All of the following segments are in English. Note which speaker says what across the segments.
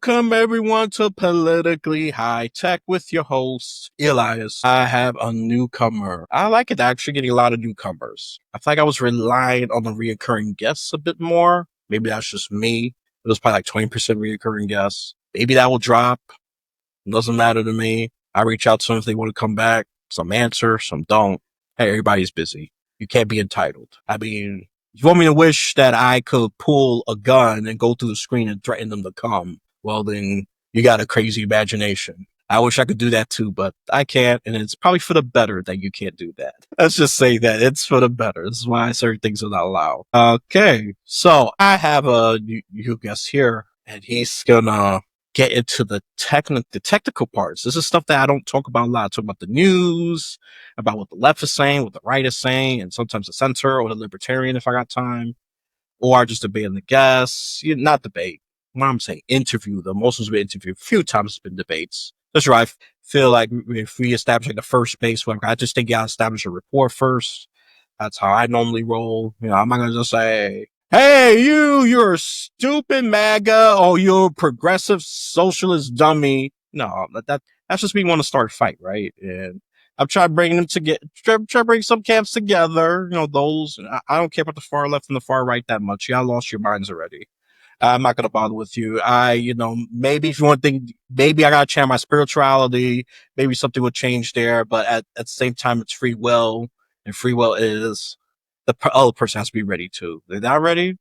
Speaker 1: Welcome everyone to Politically High Tech with your host, Elias. I have a newcomer. I like it actually getting a lot of newcomers. I feel like I was relying on the reoccurring guests a bit more. Maybe that's just me. It was probably like 20% reoccurring guests. Maybe that will drop. It doesn't matter to me. I reach out to them if they want to come back. Some answer, some don't. Hey, everybody's busy. You can't be entitled. I mean, if you want me to wish that I could pull a gun and go through the screen and threaten them to come, well, then you got a crazy imagination. I wish I could do that too, but I can't, and it's probably for the better that you can't do that. Let's just say that it's for the better. This is why certain things are not allowed. Okay, so I have a new guest here, and he's gonna get into the technical parts. This is stuff that I don't talk about a lot. I talk about the news, about what the left is saying, what the right is saying, and sometimes the center or the libertarian if I got time, or just debating the guests. Not debate. What I'm saying, interview them. Most of us been interviewed a few times. It's been debates. That's right. I feel like if we establish like the first base, I just think you gotta establish a rapport first. That's how I normally roll. I'm not gonna just say, hey, you're a stupid MAGA or you're a progressive socialist dummy. No, that's just me want to start a fight, right? And I'm trying to bring them together, try to bring some camps together. Those, I don't care about the far left and the far right that much. Y'all lost your minds already. I'm not going to bother with you. Maybe if you want to think, maybe I got to channel my spirituality. Maybe something would change there. But at the same time, it's free will. And free will is the other person has to be ready too. They're not ready. You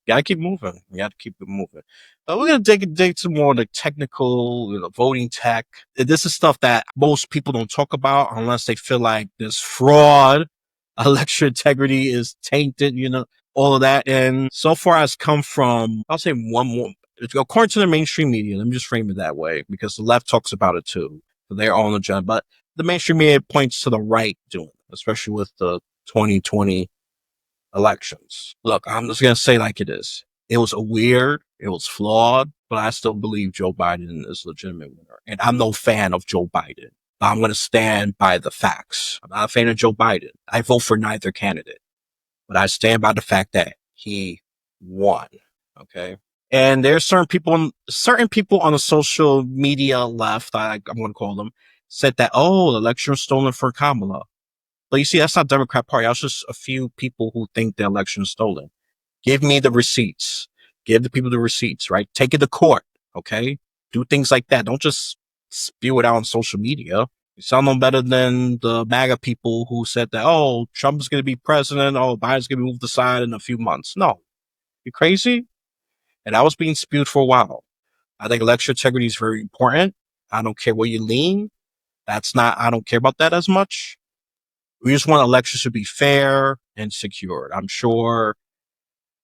Speaker 1: got to keep moving. You got to keep it moving. But we're going to dig some more of the technical, voting tech. This is stuff that most people don't talk about unless they feel like there's fraud. Election integrity is tainted, all of that. And so far has come from, I'll say one more, according to the mainstream media, let me just frame it that way, because the left talks about it too. They're all on the agenda, but the mainstream media points to the right doing it, especially with the 2020 elections. Look, I'm just going to say like it is. It was weird. It was flawed, but I still believe Joe Biden is a legitimate winner. And I'm no fan of Joe Biden. I'm going to stand by the facts. I'm not a fan of Joe Biden. I vote for neither candidate, but I stand by the fact that he won. Okay. And there's certain people on the social media left, I'm going to call them, said that, the election was stolen for Kamala. But you see, that's not Democrat Party. That's just a few people who think the election is stolen. Give me the receipts. Give the people the receipts, right? Take it to court. Okay. Do things like that. Don't just spew it out on social media. You sound no better than the MAGA people who said that, Trump's going to be president. Biden's going to be moved aside in a few months. No. You crazy? And I was being spewed for a while. I think election integrity is very important. I don't care where you lean. I don't care about that as much. We just want elections to be fair and secured. I'm sure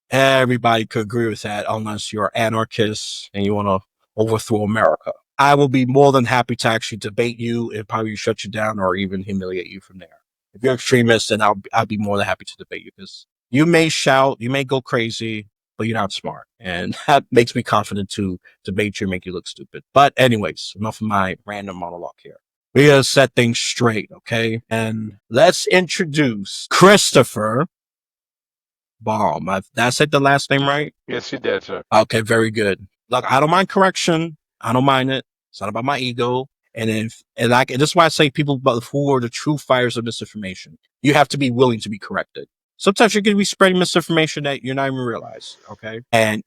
Speaker 1: everybody could agree with that unless you're anarchists and you want to overthrow America. I will be more than happy to actually debate you and probably shut you down or even humiliate you from there. If you're extremist, then I'll be more than happy to debate you, because you may shout, you may go crazy, but you're not smart. And that makes me confident to debate you and make you look stupid. But anyways, enough of my random monologue here. We gotta set things straight, okay? And let's introduce Christopher Baum. Did I say the last name right?
Speaker 2: Yes, you did, sir.
Speaker 1: Okay, very good. Look, I don't mind correction. I don't mind it. It's not about my ego. And this is why I say people who are the true fighters of misinformation, you have to be willing to be corrected. Sometimes you're going to be spreading misinformation that you're not even realize. Okay. And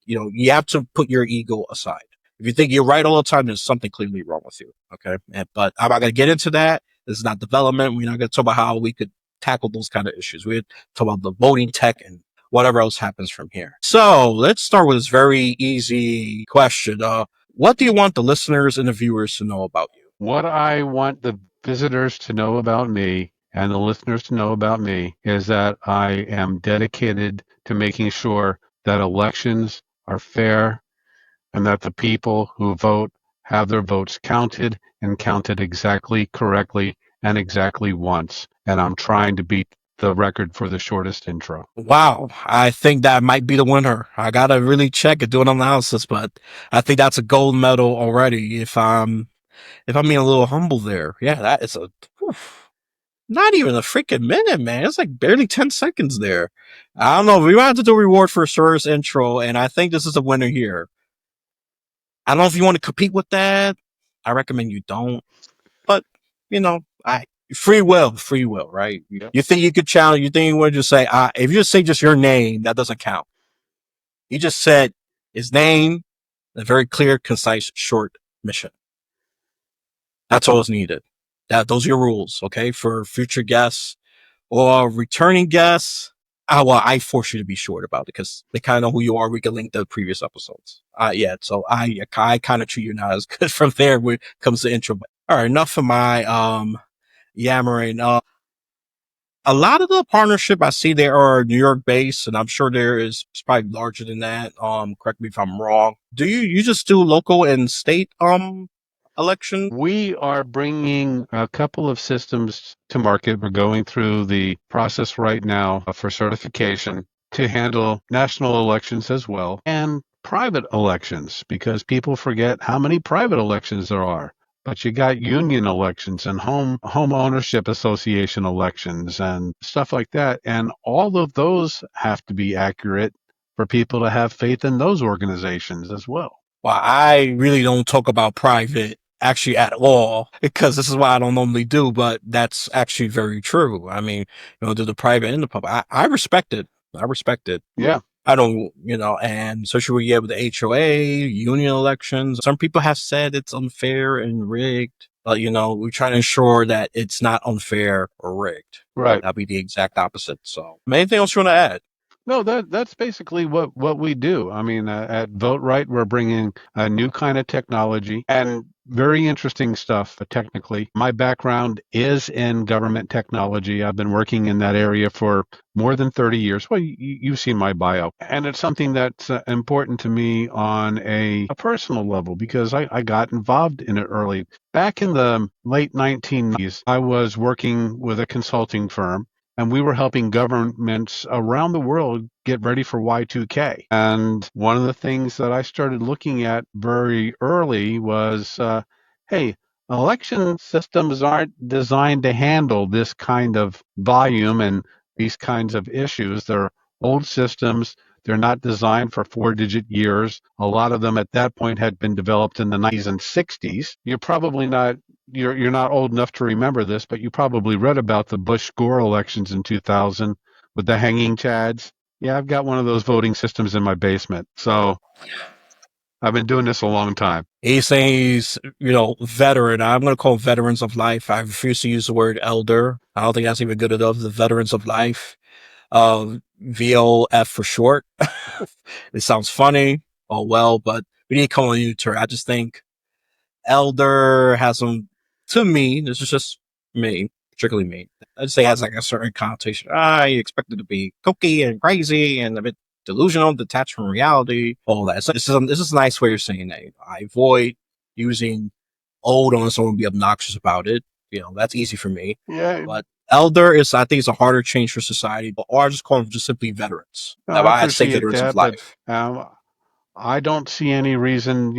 Speaker 1: you have to put your ego aside. If you think you're right all the time, there's something clearly wrong with you. Okay. But I'm not going to get into that. This is not development. We're not going to talk about how we could tackle those kind of issues. We're talking about the voting tech and whatever else happens from here. So let's start with this very easy question. What do you want the listeners and the viewers to know about you?
Speaker 2: What I want the visitors to know about me and the listeners to know about me is that I am dedicated to making sure that elections are fair and that the people who vote have their votes counted and counted exactly correctly and exactly once. And I'm trying to beat the record for the shortest intro.
Speaker 1: Wow, I think that might be the winner. I gotta really check and do an analysis, but I think that's a gold medal already. If I'm being a little humble there, yeah, that is not even a freaking minute, man. It's like barely 10 seconds there. I don't know. We might have to do a reward for a shortest intro, and I think this is a winner here. I don't know if you want to compete with that. I recommend you don't. But I free will, right?
Speaker 2: Yep.
Speaker 1: You think you could challenge? You think you would just say, if you just say just your name, that doesn't count. You just said his name, a very clear, concise, short mission. That's all is needed. Those are your rules, okay? For future guests or returning guests. I force you to be short about it because they kind of know who you are. We can link the previous episodes. Yeah, so I kind of treat you not as good from there when it comes to intro. All right, enough of my yammering. A lot of the partnership I see there are New York based, and I'm sure there is it's probably larger than that. Correct me if I'm wrong. Do you just do local and state election?
Speaker 2: We are bringing a couple of systems to market. We're going through the process right now for certification to handle national elections as well and private elections because people forget how many private elections there are. But you got union elections and home ownership association elections and stuff like that. And all of those have to be accurate for people to have faith in those organizations as well.
Speaker 1: Well, I really don't talk about private actually at all because this is what I don't normally do, but that's actually very true. I mean, to the private and the public, I respect it. I respect it.
Speaker 2: Yeah.
Speaker 1: I don't, and especially when you get with the HOA, union elections, some people have said it's unfair and rigged, but we're trying to ensure that it's not unfair or rigged.
Speaker 2: Right.
Speaker 1: That'd be the exact opposite. So, anything else you want to add?
Speaker 2: No, that's basically what we do. I mean, at Vote Right, we're bringing a new kind of technology and very interesting stuff. Technically, my background is in government technology. I've been working in that area for more than 30 years. Well, you've seen my bio, and it's something that's important to me on a personal level because I got involved in it early. Back in the late 1990s, I was working with a consulting firm and we were helping governments around the world get ready for Y2K. And one of the things that I started looking at very early was, hey, election systems aren't designed to handle this kind of volume and these kinds of issues. They're old systems. They're not designed for 4-digit years. A lot of them at that point had been developed in the 90s and 60s. You're not old enough to remember this, but you probably read about the Bush-Gore elections in 2000 with the hanging chads. Yeah, I've got one of those voting systems in my basement. So I've been doing this a long time.
Speaker 1: He's saying he's, veteran. I'm going to call them veterans of life. I refuse to use the word elder. I don't think that's even good enough. The veterans of life. VOF for short. It sounds funny. Oh, well, but we need to come on a new term. I just think elder has some, to me, this is just me, particularly me. I'd say has like a certain connotation. I expect it to be kooky and crazy and a bit delusional, detached from reality, all that. So this is a nice way of saying that. I avoid using old unless someone would be obnoxious about it. That's easy for me.
Speaker 2: Yeah,
Speaker 1: But elder is, I think, it's a harder change for society. Or I just call them just simply veterans.
Speaker 2: no,
Speaker 1: That's
Speaker 2: I
Speaker 1: why I say
Speaker 2: appreciate
Speaker 1: veterans of
Speaker 2: that, but
Speaker 1: life.
Speaker 2: um, I don't see any reason,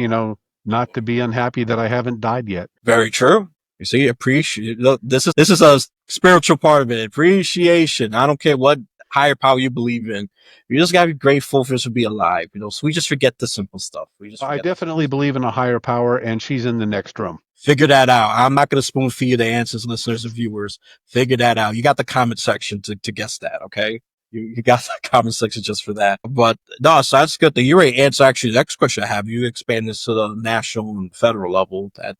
Speaker 2: not to be unhappy that I haven't died yet.
Speaker 1: Very true. You see, appreciate. Look, this is a spiritual part of it. Appreciation. I don't care what higher power you believe in. You just gotta be grateful for us to be alive. So we just forget the simple stuff. We just
Speaker 2: I
Speaker 1: forget the simple
Speaker 2: definitely
Speaker 1: stuff.
Speaker 2: believe in a higher power, and she's in the next room.
Speaker 1: Figure that out. I'm not going to spoon feed you the answers, listeners and viewers. Figure that out. You got the comment section to guess that, okay? You got the comment section just for that. But no, so that's good. You already answered actually the next question I have. You expand this to the national and federal level. That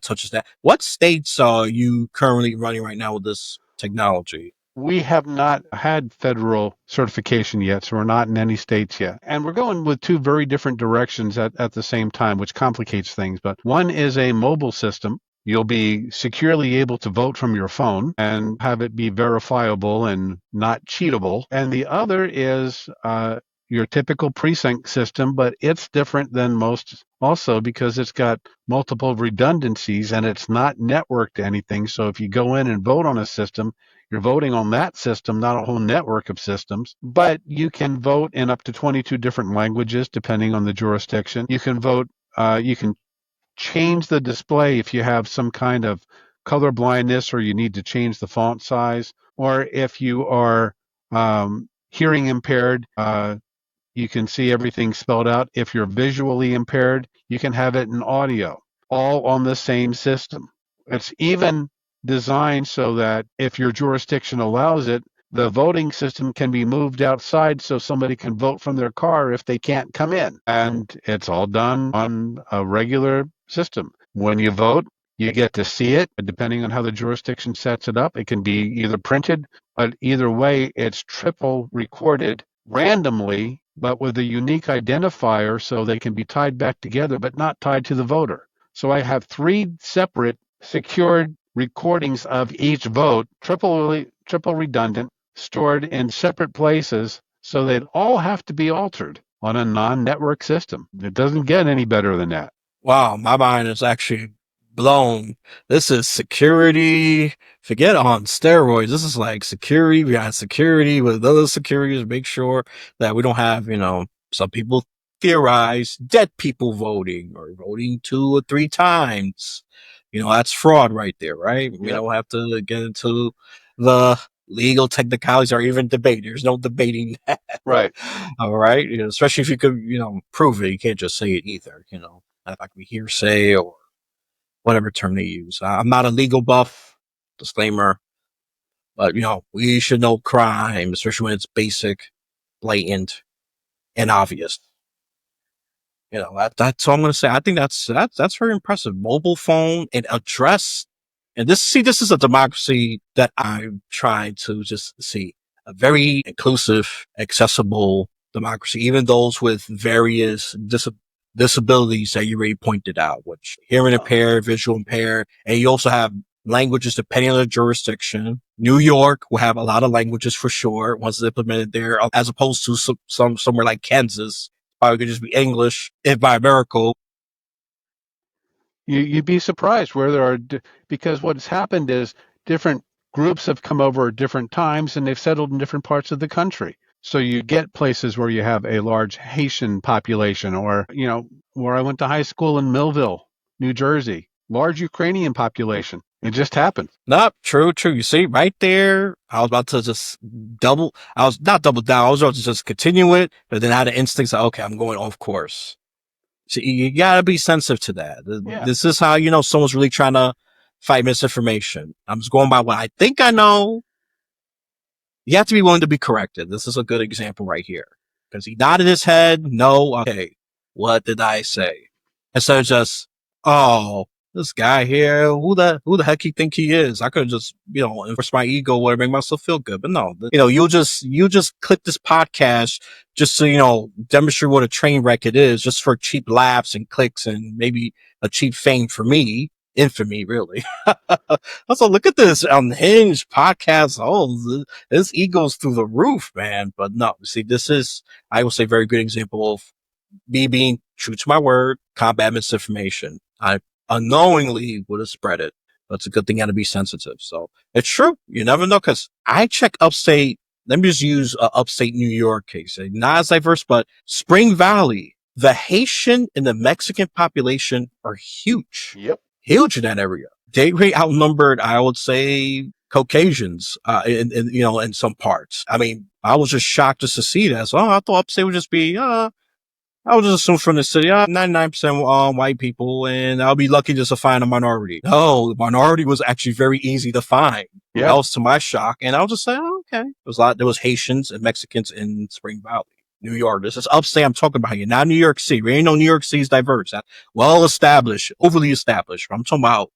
Speaker 1: touches that. What states are you currently running right now with this technology?
Speaker 2: We have not had federal certification yet, so we're not in any states yet. And we're going with two very different directions at the same time, which complicates things. But one is a mobile system. You'll be securely able to vote from your phone and have it be verifiable and not cheatable. And the other is your typical precinct system, but it's different than most also because it's got multiple redundancies and it's not networked to anything. So if you go in and vote on a system, you're voting on that system, not a whole network of systems, but you can vote in up to 22 different languages depending on the jurisdiction. You can change the display if you have some kind of color blindness or you need to change the font size, or if you are hearing impaired, You can see everything spelled out. If you're visually impaired, you can have it in audio, all on the same system. It's even designed so that if your jurisdiction allows it, the voting system can be moved outside so somebody can vote from their car if they can't come in. And it's all done on a regular system. When you vote, you get to see it, depending on how the jurisdiction sets it up. It can be either printed, but either way, it's triple recorded randomly, but with a unique identifier so they can be tied back together, but not tied to the voter. So I have three separate secured recordings of each vote, triple redundant, stored in separate places, so they'd all have to be altered on a non-network system. It doesn't get any better than that.
Speaker 1: Wow, my mind is actually blown. This is security. Forget on steroids. This is like security. We got security with other securities to make sure that we don't have, some people theorize dead people voting or voting 2 or 3 times. That's fraud right there, right? We
Speaker 2: Yep.
Speaker 1: don't have to get into the legal technicalities or even debate. There's no debating that.
Speaker 2: Right.
Speaker 1: All right. Especially if you could, prove it. You can't just say it either, like we hearsay or whatever term they use. I'm not a legal buff, disclaimer, but we should know crime, especially when it's basic, blatant, and obvious. That's all I'm going to say. I think that's very impressive. Mobile phone and address, and this is a democracy that I'm trying to just see a very inclusive, accessible democracy. Even those with various disabilities that you already pointed out, which hearing impaired, visual impaired, and you also have languages depending on the jurisdiction. New York will have a lot of languages for sure once it's implemented there, as opposed to somewhere like Kansas. Probably could just be English if by miracle.
Speaker 2: You'd be surprised where there are, because what's happened is different groups have come over at different times and they've settled in different parts of the country. So you get places where you have a large Haitian population, or, where I went to high school in Millville, New Jersey, large Ukrainian population. It just happened.
Speaker 1: Nope, true. You see, right there, I was about to just I was not double down, I was about to just continue it, but then I had the instincts of, okay, I'm going off course. So you gotta be sensitive to that.
Speaker 2: Yeah.
Speaker 1: This is how you know someone's really trying to fight misinformation. I'm just going by what I think I know. You have to be willing to be corrected. This is a good example right here. Because he nodded his head, no, okay, what did I say? Instead of just, oh, this guy here, who the heck he think he is? I could just, enforce my ego or make myself feel good. But no, you just click this podcast just to, demonstrate what a train wreck it is, just for cheap laughs and clicks and maybe a cheap fame for me. Infamy, really. Also, look at this unhinged podcast. Oh, his ego's through the roof, man. But no, see, this is, I will say, very good example of me being true to my word, combat misinformation. I unknowingly would have spread it, but it's a good thing how to be sensitive. So it's true. You never know, because I check upstate. Let me just use upstate New York case. Not as diverse, but Spring Valley, the Haitian and the Mexican population are huge.
Speaker 2: Yep.
Speaker 1: Huge in that area. They way outnumbered, I would say, Caucasians, in some parts. I mean, I was just shocked just to see that. So I thought upstate would just be, I would just assume from the city, 99% white people, and I'll be lucky just to find a minority. No, the minority was actually very easy to find.
Speaker 2: Yeah.
Speaker 1: That was to my shock. And I was just say, oh, okay. There was Haitians and Mexicans in Spring Valley, New York. This is upstate I'm talking about here, not New York City. We ain't no New York City's diverse. Well established, overly established. I'm talking about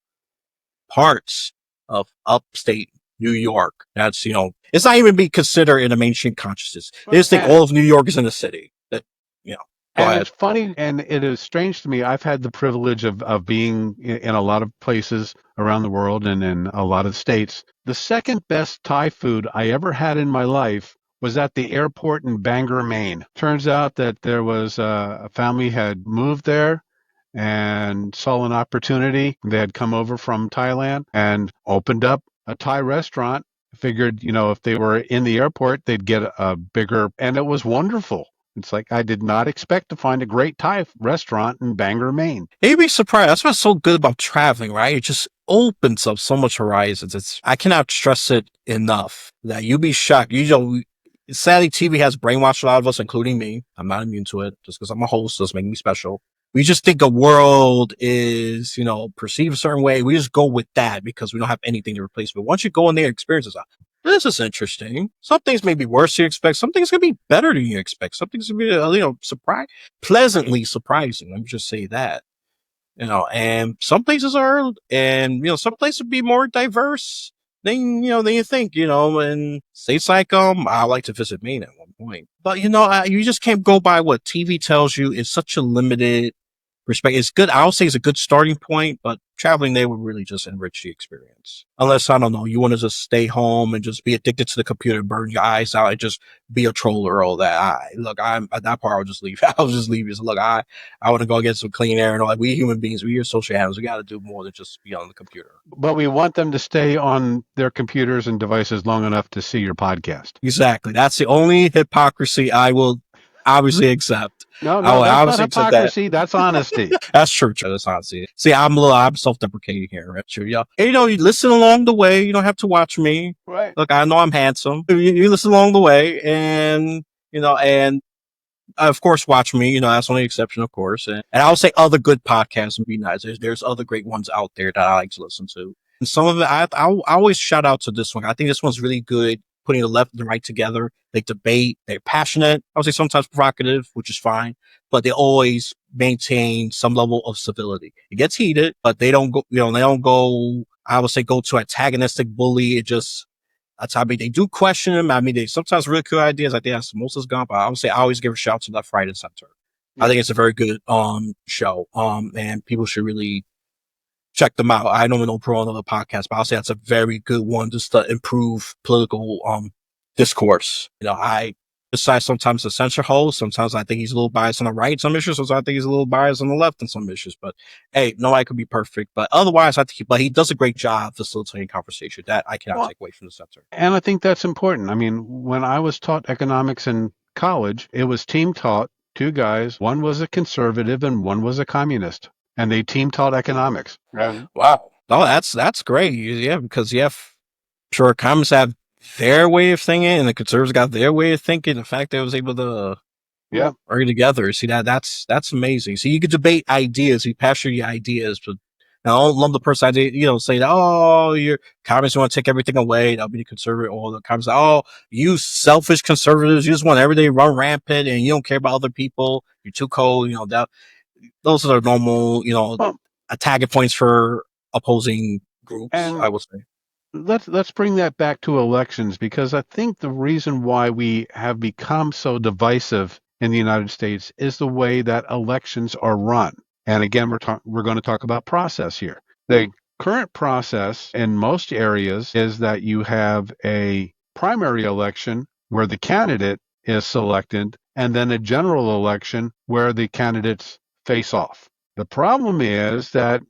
Speaker 1: parts of upstate New York. That's, it's not even be considered in the mainstream consciousness. They just think all of New York is in the city. That, go
Speaker 2: And
Speaker 1: ahead.
Speaker 2: it's funny, and it is strange to me. I've had the privilege of being in a lot of places around the world and in a lot of states. The second best Thai food I ever had in my life was at the airport in Bangor, Maine. Turns out that there was a family had moved there and saw an opportunity. They had come over from Thailand and opened up a Thai restaurant. Figured, if they were in the airport, they'd get a bigger, and it was wonderful. It's like I did not expect to find a great Thai restaurant in Bangor, Maine.
Speaker 1: You'd be surprised. That's what's so good about traveling, right? It just opens up so much horizons. I cannot stress it enough that you'd be shocked. Sadly, TV has brainwashed a lot of us, including me. I'm not immune to it. Just because I'm a host doesn't make me special. We just think the world is, perceived a certain way. We just go with that because we don't have anything to replace it. But once you go in there and experience it, this is interesting. Some things may be worse than you expect. Some things can be better than you expect. Some things can be, pleasantly surprising. Let me just say that. And some places are, and some places be more diverse than you think, and states like I like to visit Maine at one point, but you just can't go by what TV tells you. It's such a limited respect. It's good. I'll say it's a good starting point, but traveling there would really just enrich the experience. Unless, I don't know, you want to just stay home and just be addicted to the computer, burn your eyes out, and just be a troll or all that. I'm at that part. I'll just leave. I'll just leave. Just look, I want to go get some clean air. And like, we human beings, we are social animals. We got to do more than just be on the computer.
Speaker 2: But we want them to stay on their computers and devices long enough to see your podcast.
Speaker 1: Exactly. That's the only hypocrisy I will obviously accept.
Speaker 2: No,
Speaker 1: I
Speaker 2: no,
Speaker 1: will
Speaker 2: that's not
Speaker 1: obviously accept that.
Speaker 2: hypocrisy. That's honesty.
Speaker 1: That's true. That's honesty. See, I'm self-deprecating here. Right? True. Yeah. And, you listen along the way. You don't have to watch me.
Speaker 2: Right.
Speaker 1: Look, I know I'm handsome. You listen along the way, and of course, watch me. That's only exception, of course. And I'll say other good podcasts would be nice. There's other great ones out there that I like to listen to. And some of it, I always shout out to this one. I think this one's really good, putting the left and the right together. They debate. They're passionate. I would say sometimes provocative, which is fine, but they always maintain some level of civility. It gets heated, but they don't go, they don't go, I would say, go to antagonistic bully. It just, that's how they do question them. I mean, they sometimes really cool ideas. I think that's most is gone, but I would say I always give a shout to left, right, and center. I think it's a very good show. And people should really check them out. I don't know pro on other podcasts, but I'll say that's a very good one just to improve political discourse. I decide sometimes to censor host. Sometimes I think he's a little biased on the right some issues. Sometimes I think he's a little biased on the left on some issues. But hey, nobody could be perfect. But otherwise, I think he does a great job facilitating conversation. That I cannot take away from the censor.
Speaker 2: And I think that's important. I mean, when I was taught economics in college, it was team taught. Two guys, one was a conservative and one was a communist, and they team taught economics.
Speaker 1: Wow. Oh, that's great. Yeah, because sure, communists have their way of thinking, and the conservatives got their way of thinking. The fact that I was able to argue together, see that's amazing. See, you could debate ideas, you passion your ideas, but I don't love the person idea, say, oh, you're communists want to take everything away. That'll be the conservative, or the communists, oh, you selfish conservatives, you just want everything to run rampant, and you don't care about other people. You're too cold. Those are normal,
Speaker 2: Well,
Speaker 1: attacking points for opposing groups,
Speaker 2: and
Speaker 1: I would say.
Speaker 2: let's bring that back to elections, because I think the reason why we have become so divisive in the United States is the way that elections are run. And again, we're going to talk about process here. The current process in most areas is that you have a primary election where the candidate is selected, and then a general election where the candidates face off. The problem is that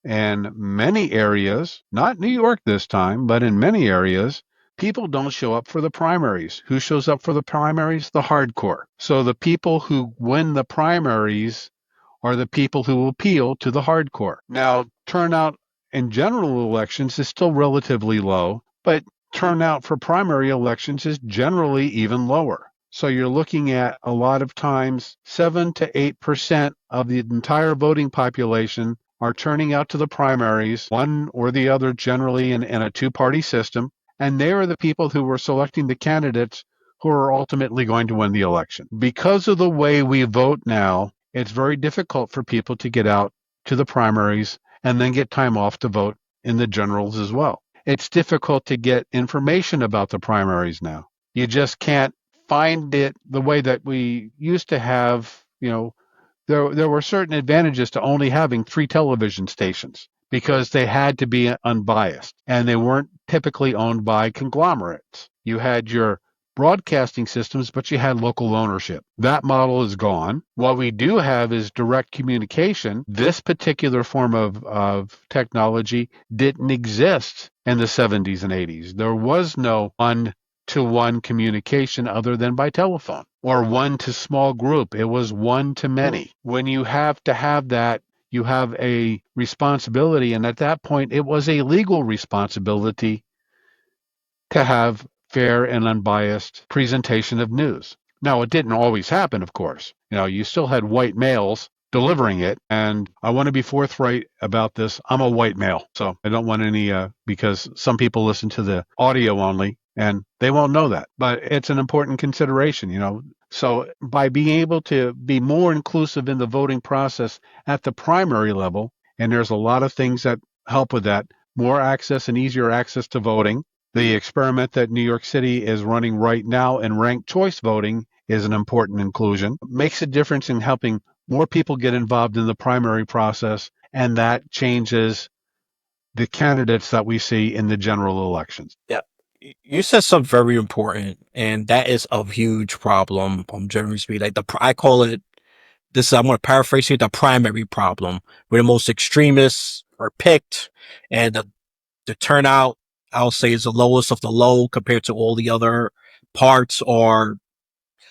Speaker 2: in many areas, not New York this time, but in many areas, people don't show up for the primaries. Who shows up for the primaries? The hardcore. So the people who win the primaries are the people who appeal to the hardcore. Now, turnout in general elections is still relatively low, but turnout for primary elections is generally even lower. So you're looking at a lot of times 7 to 8% of the entire voting population are turning out to the primaries, one or the other, generally in a two-party system, and they are the people who are selecting the candidates who are ultimately going to win the election. Because of the way we vote now, it's very difficult for people to get out to the primaries and then get time off to vote in the generals as well. It's difficult to get information about the primaries now. You just can't find it the way that we used to have. There were certain advantages to only having three television stations because they had to be unbiased and they weren't typically owned by conglomerates. You had your broadcasting systems, but you had local ownership. That model is gone. What we do have is direct communication. This particular form of technology didn't exist in the 70s and 80s. There was no one-to-one communication other than by telephone or one to small group. It was one to many. When you have to have that, you have a responsibility. And at that point, it was a legal responsibility to have fair and unbiased presentation of news. Now, it didn't always happen, of course. You still had white males delivering it. And I want to be forthright about this. I'm a white male, so I don't want any, because some people listen to the audio only and they won't know that. But it's an important consideration. So by being able to be more inclusive in the voting process at the primary level, and there's a lot of things that help with that, more access and easier access to voting. The experiment that New York City is running right now in ranked choice voting is an important inclusion. It makes a difference in helping more people get involved in the primary process, and that changes the candidates that we see in the general elections.
Speaker 1: Yeah. You said something very important, and that is a huge problem. Generally speaking, like I call it this. I'm going to paraphrase here: the primary problem, where the most extremists are picked, and the turnout, I'll say, is the lowest of the low compared to all the other parts or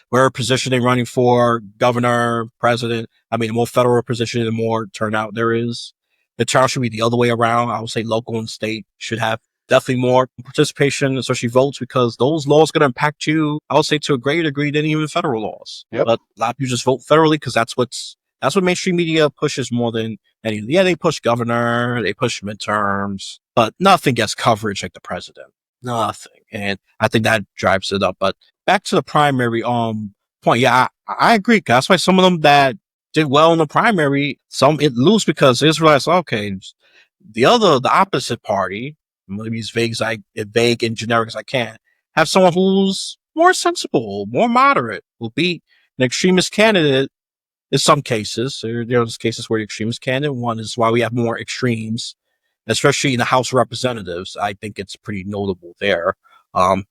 Speaker 1: whatever position they're running for, governor, president. I mean, the more federal position, the more turnout there is. The turnout should be the other way around. I would say local and state should have definitely more participation, especially votes, because those laws going to impact you, I would say, to a greater degree than even federal laws.
Speaker 2: Yep.
Speaker 1: But a lot of people just vote federally because that's what mainstream media pushes more than anything. Yeah, they push governor, they push midterms, but nothing gets coverage like the president. Nothing. And I think that drives it up. But back to the primary point. Yeah, I agree. That's why some of them that did well in the primary, some it lose because Israelites, okay, the opposite party, maybe as vague and generic as I can, have someone who's more sensible, more moderate, will beat an extremist candidate in some cases. There's cases where the extremist candidate, one is why we have more extremes, especially in the House of Representatives. I think it's pretty notable there. Um,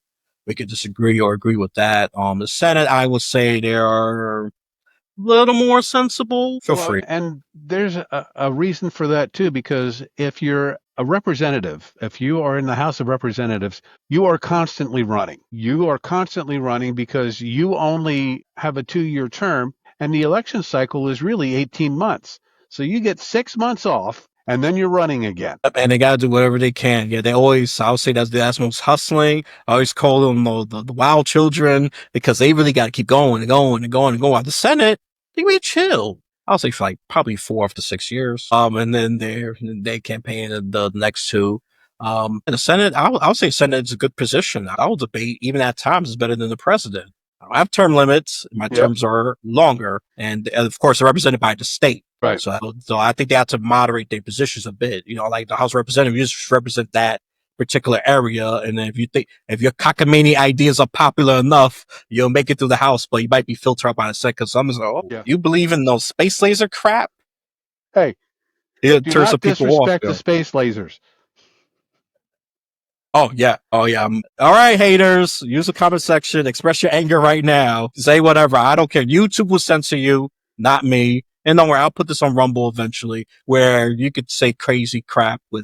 Speaker 1: we could disagree or agree with that. The Senate, I would say they are a little more sensible. Feel
Speaker 2: Well,
Speaker 1: free.
Speaker 2: and there's a reason for that too, because if you're a representative, if you are in the House of Representatives, you are constantly running. You are constantly running because you only have a 2-year term, and the election cycle is really 18 months. So you get 6 months off, and then you're running again.
Speaker 1: And they gotta do whatever they can. Yeah, they always, I would say that's most hustling. I always call them the wild children because they really gotta keep going and going and going and going. The Senate, they really chill. I'll say for like probably 4 to 6 years. And then they campaign the next two. And the Senate, I would say Senate is a good position. I will debate even at times is better than the president. I don't have term limits. My
Speaker 2: Yep.
Speaker 1: terms are longer. And of course, they're represented by the state.
Speaker 2: Right.
Speaker 1: So I think they have to moderate their positions a bit. Like the House of Representatives, you just represent that particular area. And then if your cockamamie ideas are popular enough, you'll make it through the House, but you might be filtered out by the Senate because someone's like, oh,
Speaker 2: Yeah.
Speaker 1: you believe in those space laser crap?
Speaker 2: Hey,
Speaker 1: It
Speaker 2: do
Speaker 1: turns some
Speaker 2: not
Speaker 1: people off.
Speaker 2: disrespect the space lasers.
Speaker 1: Oh yeah. Oh yeah. All right, haters. Use the comment section. Express your anger right now. Say whatever. I don't care. YouTube will censor you, not me. And don't worry, I'll put this on Rumble eventually, where you could say crazy crap I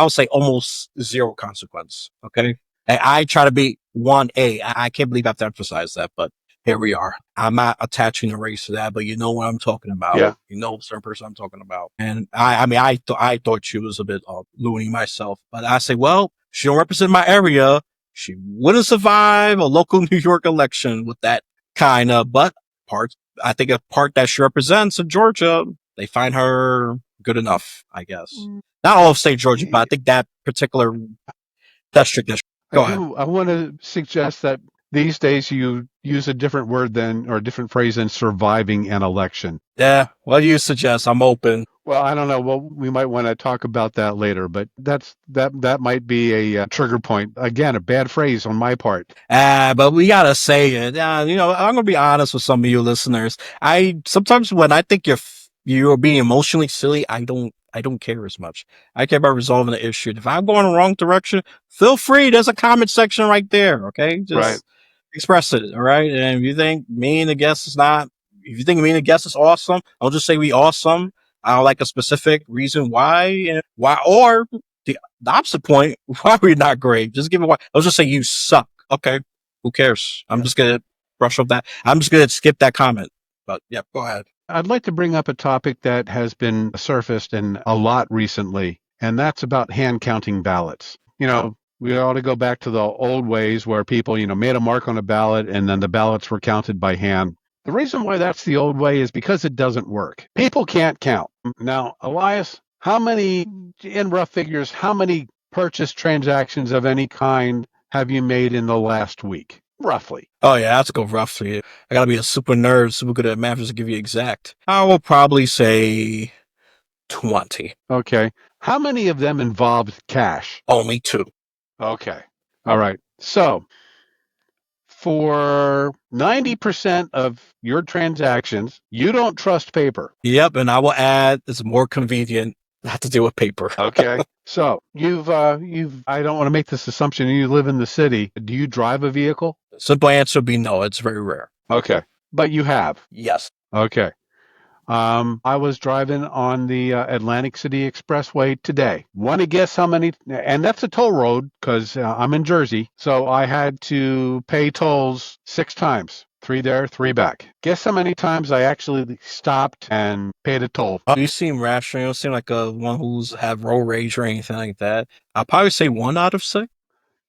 Speaker 1: would say almost zero consequence. Okay. And I try to be 1A. I can't believe I have to emphasize that, but here we are. I'm not attaching a race to that, but you know what I'm talking about.
Speaker 2: Yeah.
Speaker 1: You know the certain person I'm talking about. And I thought she was a bit loony myself, but I say, well, she don't represent my area. She wouldn't survive a local New York election with that kind of, but part, I think a part that she represents in Georgia, they find her good enough, I guess. Not all of state Georgia, but I think that particular district. Go ahead.
Speaker 2: I want to suggest that these days you use a different word than, or a different phrase than surviving an election.
Speaker 1: Yeah. What do you suggest? I'm open.
Speaker 2: Well, I don't know. Well, we might want to talk about that later, but that might be a trigger point. Again, a bad phrase on my part.
Speaker 1: But we gotta say it. I'm gonna be honest with some of you listeners. I sometimes when I think you're being emotionally silly, I don't care as much. I care about resolving the issue. If I'm going the wrong direction, feel free. There's a comment section right there. Okay,
Speaker 2: Right.
Speaker 1: just express it. All right. And if you think me and the guest is not, if you think me and the guest is awesome, I'll just say we awesome. I'll like a specific reason why and why, or the opposite point, why we're not great. Just give it why. I'll just say you suck. Okay. Who cares? I'm just going to brush up that. I'm just going to skip that comment. But yeah, go ahead.
Speaker 2: I'd like to bring up a topic that has been surfaced in a lot recently, and that's about hand counting ballots. We ought to go back to the old ways where people, made a mark on a ballot and then the ballots were counted by hand. The reason why that's the old way is because it doesn't work. People can't count. Now, Elias, in rough figures, how many purchase transactions of any kind have you made in the last week? Roughly.
Speaker 1: Oh yeah, that's go rough for you. I gotta be a super nerd, super good at math just to give you exact. I will probably say 20.
Speaker 2: Okay. How many of them involved cash?
Speaker 1: Only two.
Speaker 2: Okay. All right. So for 90% of your transactions, you don't trust paper.
Speaker 1: Yep, and I will add it's more convenient not to deal with paper.
Speaker 2: Okay. So I don't want to make this assumption you live in the city. Do you drive a vehicle?
Speaker 1: Simple answer would be no, it's very rare.
Speaker 2: Okay. But you have.
Speaker 1: Yes.
Speaker 2: Okay. I was driving on the Atlantic City Expressway today. Want to guess how many? And that's a toll road because I'm in Jersey. So I had to pay tolls 6 times. 3 there, 3 back. Guess how many times I actually stopped and paid a toll?
Speaker 1: Oh, you seem rational. You don't seem like a one who's have road rage or anything like that. I'll probably say 1 out of 6.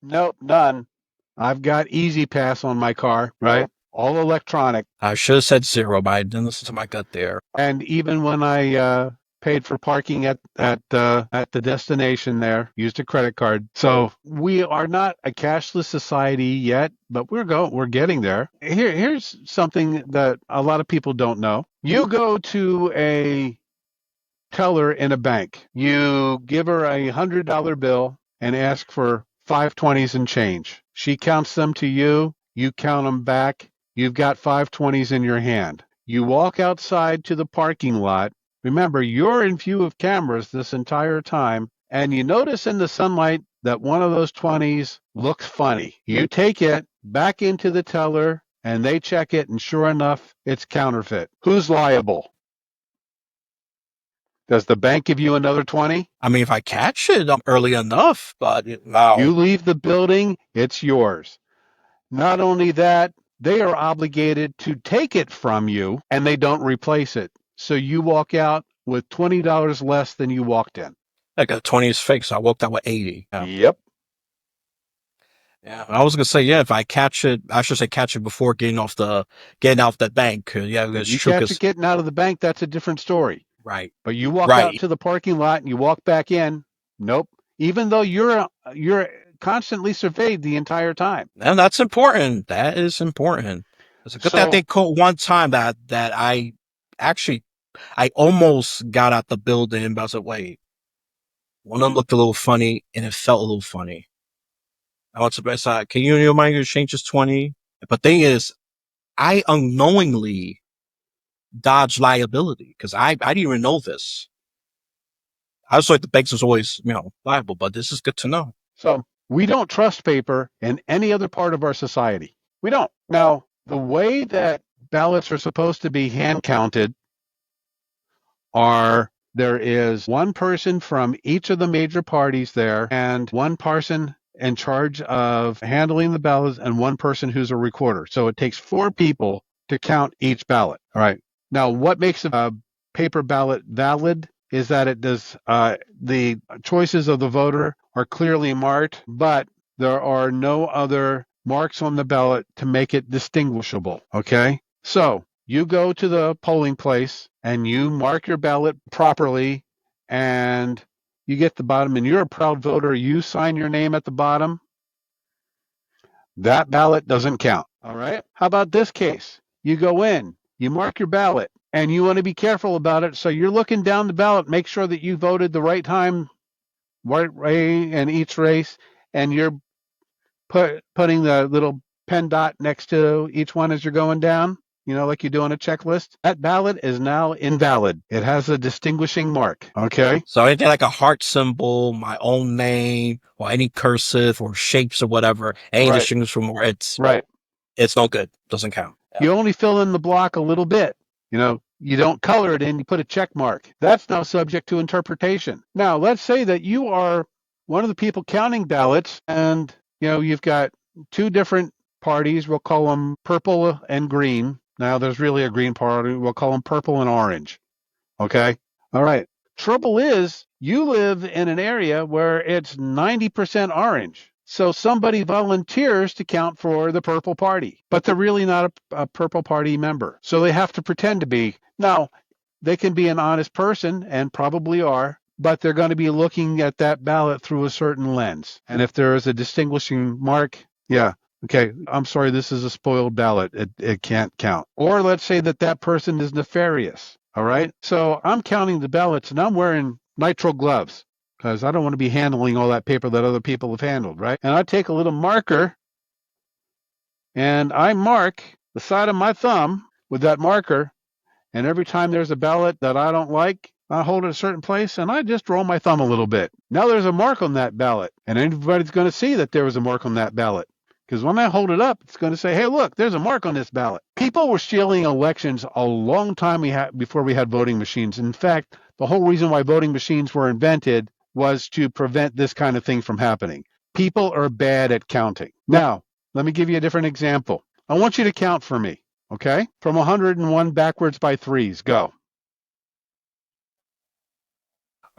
Speaker 2: Nope, none. I've got Easy Pass on my car, right? All electronic.
Speaker 1: I should have said 0, but I didn't listen to my gut there.
Speaker 2: And even when I paid for parking at the destination there, used a credit card. So we are not a cashless society yet, but we're getting there. Here's something that a lot of people don't know. You go to a teller in a bank. You give her $100 bill and ask for 5 20s and change. She counts them to you. You count them back. You've got 5 20s in your hand. You walk outside to the parking lot. Remember, you're in view of cameras this entire time, and you notice in the sunlight that one of those 20s looks funny. You take it back into the teller, and they check it, and sure enough, it's counterfeit. Who's liable? Does the bank give you another 20?
Speaker 1: I mean, if I catch it early enough, but no.
Speaker 2: You leave the building, it's yours. Not only that, they are obligated to take it from you and they don't replace it. So you walk out with $20 less than you walked in.
Speaker 1: Like a 20 is fake, so I walked out with 80. Yeah.
Speaker 2: Yep.
Speaker 1: Yeah. I was gonna say, yeah, if I catch it, I should say catch it before getting off that bank. Yeah,
Speaker 2: If
Speaker 1: that's
Speaker 2: you
Speaker 1: true.
Speaker 2: catch it
Speaker 1: Cause
Speaker 2: getting out of the bank, that's a different story.
Speaker 1: right,
Speaker 2: But you walk out
Speaker 1: right,
Speaker 2: to the parking lot and you walk back in, nope. Even though you're constantly surveyed the entire time.
Speaker 1: and that's important. That is important. It's a good thing I
Speaker 2: So
Speaker 1: think caught one time that actually I almost got out the building, but I was like, wait, one of them looked a little funny, and it felt a little funny. I went to the side. Can you remind me to change this 20? But thing is, I unknowingly dodged liability because I didn't even know this. I was like the banks was always, liable, but this is good to know.
Speaker 2: So we don't trust paper in any other part of our society. We don't. Now, the way that ballots are supposed to be hand counted are there is one person from each of the major parties there and one person in charge of handling the ballots and one person who's a recorder. So it takes 4 people to count each ballot. All right. Now, what makes a paper ballot valid is that it does the choices of the voter are clearly marked, but there are no other marks on the ballot to make it distinguishable. Okay. So you go to the polling place and you mark your ballot properly and you get the bottom and you're a proud voter, you sign your name at the bottom, that ballot doesn't count. All right. How about this case? You go in, you mark your ballot, and you want to be careful about it. So you're looking down the ballot, make sure that you voted the right time, right way in each race, and you're putting the little pen dot next to each one as you're going down, like you do on a checklist. That ballot is now invalid. It has a distinguishing mark. Okay.
Speaker 1: So anything like a heart symbol, my own name, or any cursive or shapes or whatever, any
Speaker 2: Right.
Speaker 1: distinguishable,
Speaker 2: Right.
Speaker 1: it's no good. Doesn't count.
Speaker 2: You only fill in the block a little bit. You don't color it in, you put a check mark. That's now subject to interpretation. Now, let's say that you are one of the people counting ballots and, you've got 2 different parties. We'll call them purple and green. Now, there's really a green party. We'll call them purple and orange. Okay. All right. Trouble is, you live in an area where it's 90% orange. So somebody volunteers to count for the Purple Party, but they're really not a Purple Party member. So they have to pretend to be. Now, they can be an honest person and probably are, but they're going to be looking at that ballot through a certain lens. And if there is a distinguishing mark, yeah, okay, I'm sorry, this is a spoiled ballot. It can't count. Or let's say that that person is nefarious. All right. So I'm counting the ballots and I'm wearing nitrile gloves because I don't want to be handling all that paper that other people have handled. Right. And I take a little marker and I mark the side of my thumb with that marker. And every time there's a ballot that I don't like, I hold it a certain place and I just roll my thumb a little bit. Now there's a mark on that ballot, and everybody's going to see that there was a mark on that ballot. Because when I hold it up, it's going to say, hey, look, there's a mark on this ballot. People were stealing elections a long time before we had voting machines. In fact, the whole reason why voting machines were invented was to prevent this kind of thing from happening. People are bad at counting. Now, let me give you a different example. I want you to count for me. Okay? From 101 backwards by threes. Go.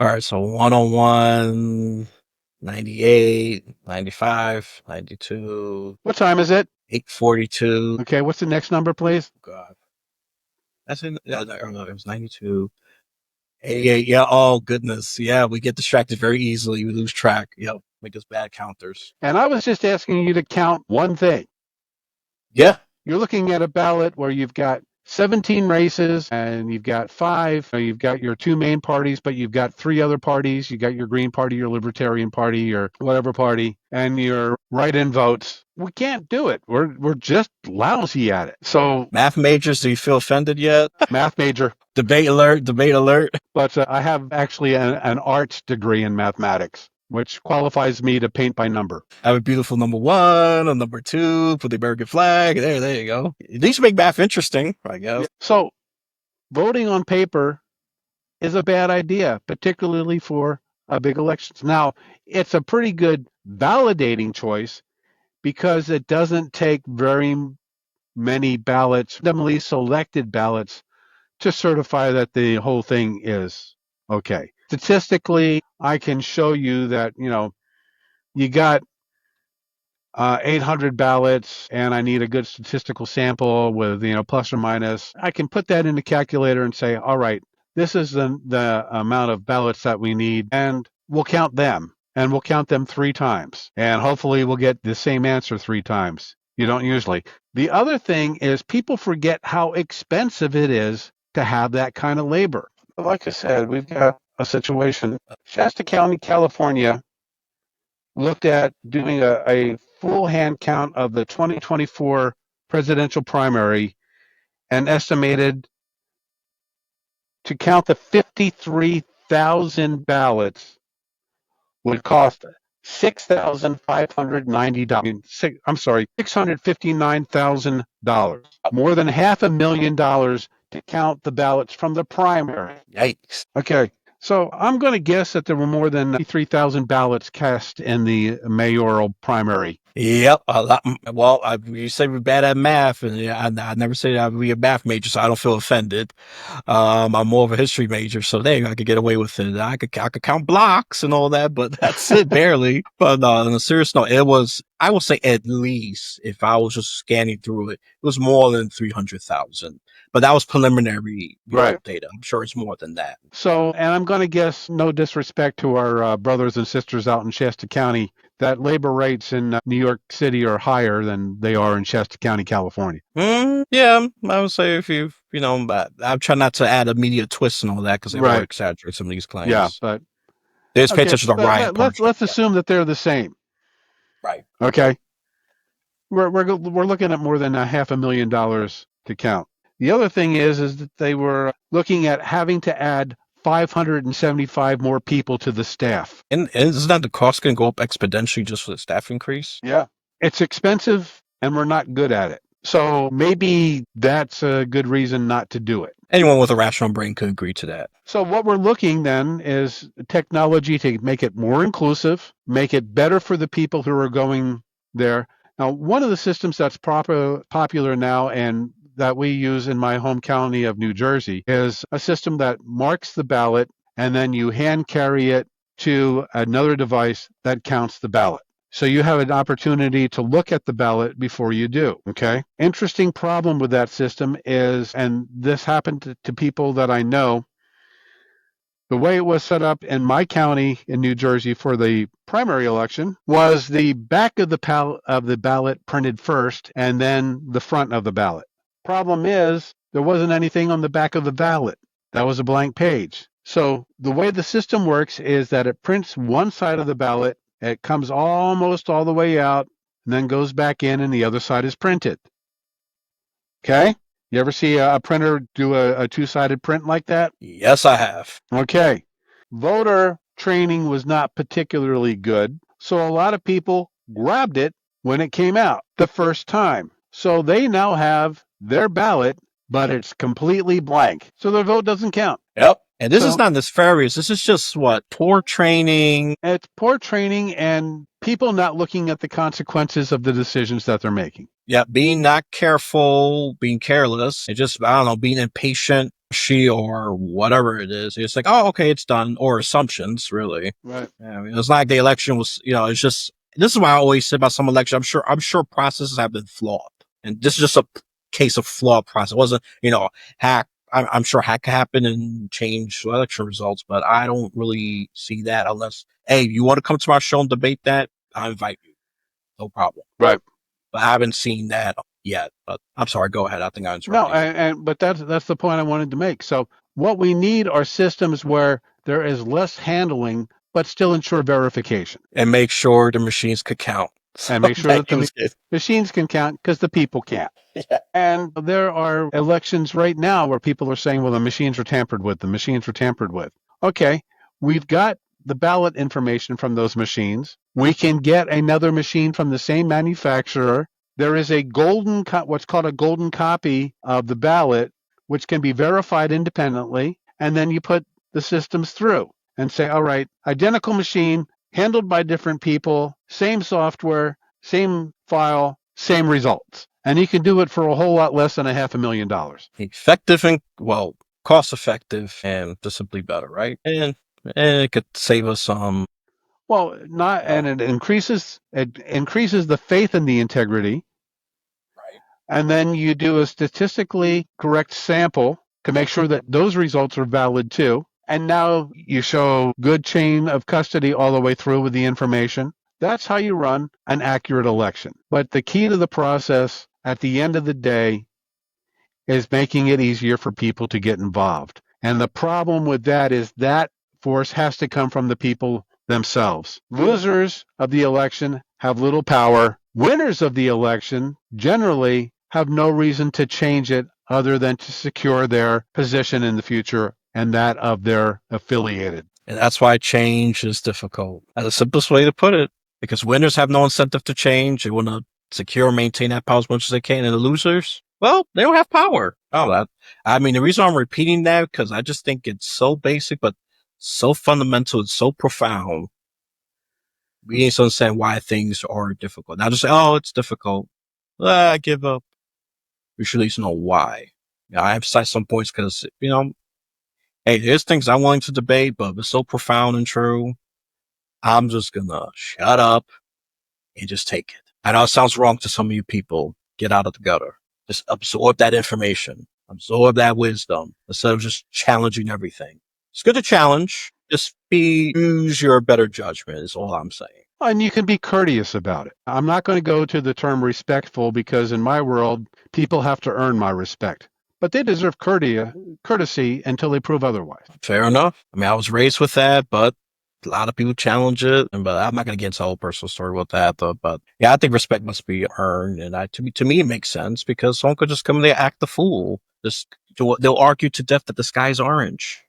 Speaker 1: All right, so 101, 98, 95, 92,
Speaker 2: What time is it?
Speaker 1: 842.
Speaker 2: Okay, what's the next number, please?
Speaker 1: God, that's in. No, it was 92. 88. Yeah. Oh goodness. Yeah, we get distracted very easily. We lose track. Yep. Make us bad counters.
Speaker 2: And I was just asking you to count one thing.
Speaker 1: Yeah.
Speaker 2: You're looking at a ballot where you've got 17 races and you've got five. You've got your two main parties, but you've got three other parties. You got your Green Party, your Libertarian Party, your whatever party, and your write-in votes. We can't do it. We're just lousy at it. So,
Speaker 1: Math majors, do you feel offended yet?
Speaker 2: math major.
Speaker 1: Debate alert. Debate alert.
Speaker 2: But I have actually an arts degree in mathematics, which qualifies me to paint by number.
Speaker 1: I have a beautiful number one, a number two, for the American flag. There you go. At least make math interesting, I guess.
Speaker 2: So voting on paper is a bad idea, particularly for big elections. Now, it's a pretty good validating choice because it doesn't take very many ballots, randomly selected ballots, to certify that the whole thing is okay. Statistically, I can show you that, you got 800 ballots and I need a good statistical sample with, plus or minus. I can put that in the calculator and say, all right, this is the amount of ballots that we need, and we'll count them. And we'll count them three times. And hopefully we'll get the same answer three times. You don't usually. The other thing is people forget how expensive it is to have that kind of labor. Like I said, we've got a situation. Shasta County, California, looked at doing a full hand count of the 2024 presidential primary and estimated to count the 53,000 ballots would cost $6,590. I'm sorry, $659,000. More than $500,000 to count the ballots from the primary.
Speaker 1: Yikes.
Speaker 2: Okay, so I'm going to guess that there were more than 3,000 ballots cast in the mayoral primary.
Speaker 1: Yep. A lot. Well, you say we're bad at math, and yeah, I never say I'd be a math major, so I don't feel offended. I'm more of a history major, so there I could get away with it. I could count blocks and all that, but that's it, barely. But on a serious note, it was. I would say at least if I was just scanning through it, it was more than 300,000. But that was preliminary,
Speaker 2: Right.
Speaker 1: data. I'm sure it's more than that.
Speaker 2: So, and I'm going to guess, no disrespect to our brothers and sisters out in Shasta County, that labor rates in New York City are higher than they are in Shasta County, California.
Speaker 1: Yeah, I would say if but I try not to add a media twist and all that because they will
Speaker 2: Right.
Speaker 1: exaggerate some of these
Speaker 2: Yeah,
Speaker 1: claims.
Speaker 2: but
Speaker 1: They just pay
Speaker 2: okay.
Speaker 1: attention to the riot
Speaker 2: Let's
Speaker 1: portion.
Speaker 2: let's assume that they're the same.
Speaker 1: Right.
Speaker 2: Okay. We're looking at more than $500,000 to count. The other thing is that they were looking at having to add 575 more people to the staff.
Speaker 1: And isn't that the cost going to go up exponentially just for the staff increase?
Speaker 2: Yeah. It's expensive and we're not good at it. So maybe that's a good reason not to do it.
Speaker 1: Anyone with a rational brain could agree to that.
Speaker 2: So what we're looking then is technology to make it more inclusive, make it better for the people who are going there. Now, one of the systems that's popular now and that we use in my home county of New Jersey is a system that marks the ballot and then you hand carry it to another device that counts the ballot. So you have an opportunity to look at the ballot before you do. Okay. Interesting problem with that system is, and this happened to people that I know, the way it was set up in my county in New Jersey for the primary election was the back of the ballot printed first and then the front of the ballot. Problem is, there wasn't anything on the back of the ballot. That was a blank page. So the way the system works is that it prints one side of the ballot, it comes almost all the way out, and then goes back in, and the other side is printed. Okay? You ever see a printer do a two-sided print like that?
Speaker 1: Yes, I have.
Speaker 2: Okay. Voter training was not particularly good, so a lot of people grabbed it when it came out the first time. So they now have their ballot, but it's completely blank. So their vote doesn't count.
Speaker 1: Yep. And this is
Speaker 2: So
Speaker 1: not nefarious. This is just what? Poor training.
Speaker 2: it's poor training and people not looking at the consequences of the decisions that they're making.
Speaker 1: Yeah, being not careful, being careless, and just, I don't know, being impatient, or whatever it is. It's like, oh, okay, it's done. Or assumptions, really.
Speaker 2: Right.
Speaker 1: Yeah, I mean, it's not like the election was, it's just, this is why I always say about some election. I'm sure processes have been flawed. And this is just a case of flawed process. It wasn't, hack. I'm sure hack happened and change election results, but I don't really see that unless, hey, you want to come to my show and debate that? I invite you. No problem.
Speaker 2: Right.
Speaker 1: But I haven't seen that yet. But I'm sorry. Go ahead. I think I
Speaker 2: No,
Speaker 1: interrupted you.
Speaker 2: but that's the point I wanted to make. So what we need are systems where there is less handling, but still ensure verification,
Speaker 1: And make sure the machines could count.
Speaker 2: and make sure that
Speaker 1: It
Speaker 2: the
Speaker 1: was good.
Speaker 2: machines can count because the people can't.
Speaker 1: Yeah.
Speaker 2: And there are elections right now where people are saying, well, the machines are tampered with. The machines were tampered with. Okay, we've got the ballot information from those machines. We can get another machine from the same manufacturer. There is a what's called a golden copy of the ballot, which can be verified independently. And then you put the systems through and say, all right, identical machine, handled by different people, same software, same file, same results. And you can do it for a whole lot less than $500,000.
Speaker 1: Effective and, well, cost effective and just simply better, right? And it could save us some.
Speaker 2: Well, not, and it increases the faith in the integrity.
Speaker 1: Right.
Speaker 2: And then you do a statistically correct sample to make sure that those results are valid too. And now you show good chain of custody all the way through with the information. That's how you run an accurate election. But the key to the process at the end of the day is making it easier for people to get involved. And the problem with that is that force has to come from the people themselves. Losers of the election have little power. Winners of the election generally have no reason to change it other than to secure their position in the future and that of their affiliated.
Speaker 1: And that's why change is difficult. That's the simplest way to put it. Because winners have no incentive to change. They want to secure and maintain that power as much as they can. And the losers, well, they don't have power. Oh, that. I mean, the reason I'm repeating that, because I just think it's so basic, but so fundamental. It's so profound. We need to understand why things are difficult. Not just say, oh, it's difficult. I give up. We should at least know why. I emphasize some points because, hey, there's things I'm willing to debate, but it's so profound and true. I'm just gonna shut up and just take it. I know it sounds wrong to some of you people. Get out of the gutter. Just absorb that information. Absorb that wisdom instead of just challenging everything. It's good to challenge. Just use your better judgment is all I'm saying.
Speaker 2: And you can be courteous about it. I'm not going to go to the term respectful because in my world, people have to earn my respect. But they deserve courtesy until they prove otherwise.
Speaker 1: Fair enough. I mean, I was raised with that, but a lot of people challenge it. But I'm not going to get into a whole personal story with that, though. But yeah, I think respect must be earned. And to me, it makes sense because someone could just come there, act the fool. They'll argue to death that the sky's orange.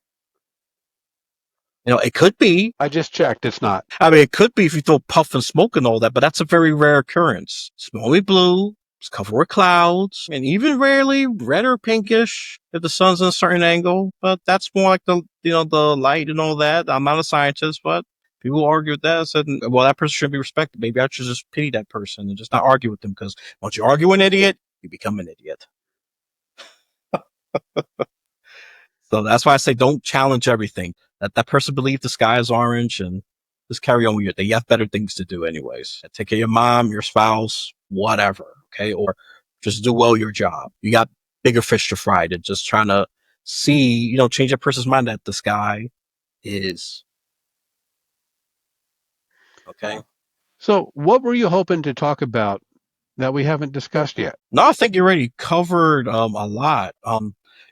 Speaker 1: It could be.
Speaker 2: I just checked. It's not.
Speaker 1: I mean, it could be if you throw puff and smoke and all that, but that's a very rare occurrence. It's normally blue. It's covered with clouds, and even rarely red or pinkish if the sun's in a certain angle. But that's more like the light and all that. I'm not a scientist, but people argue with that. Said, well, that person should be respected. Maybe I should just pity that person and just not argue with them because once you argue with an idiot, you become an idiot. So that's why I say don't challenge everything. That person believed the sky is orange, and Just carry on with your day. You have better things to do, anyways. Take care of your mom, your spouse, whatever. Okay, or just do well your job. You got bigger fish to fry than just trying to see, change a person's mind that this guy is okay.
Speaker 2: So, what were you hoping to talk about that we haven't discussed yet?
Speaker 1: No, I think you already covered a lot.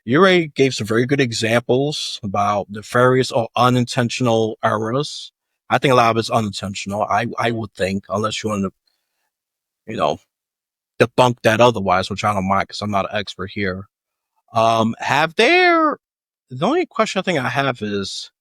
Speaker 1: You already gave some very good examples about nefarious or unintentional errors. I think a lot of it's unintentional. I would think, unless you want to, you know, debunk that otherwise, which I don't mind because I'm not an expert here. Have there? The only question I think I have is,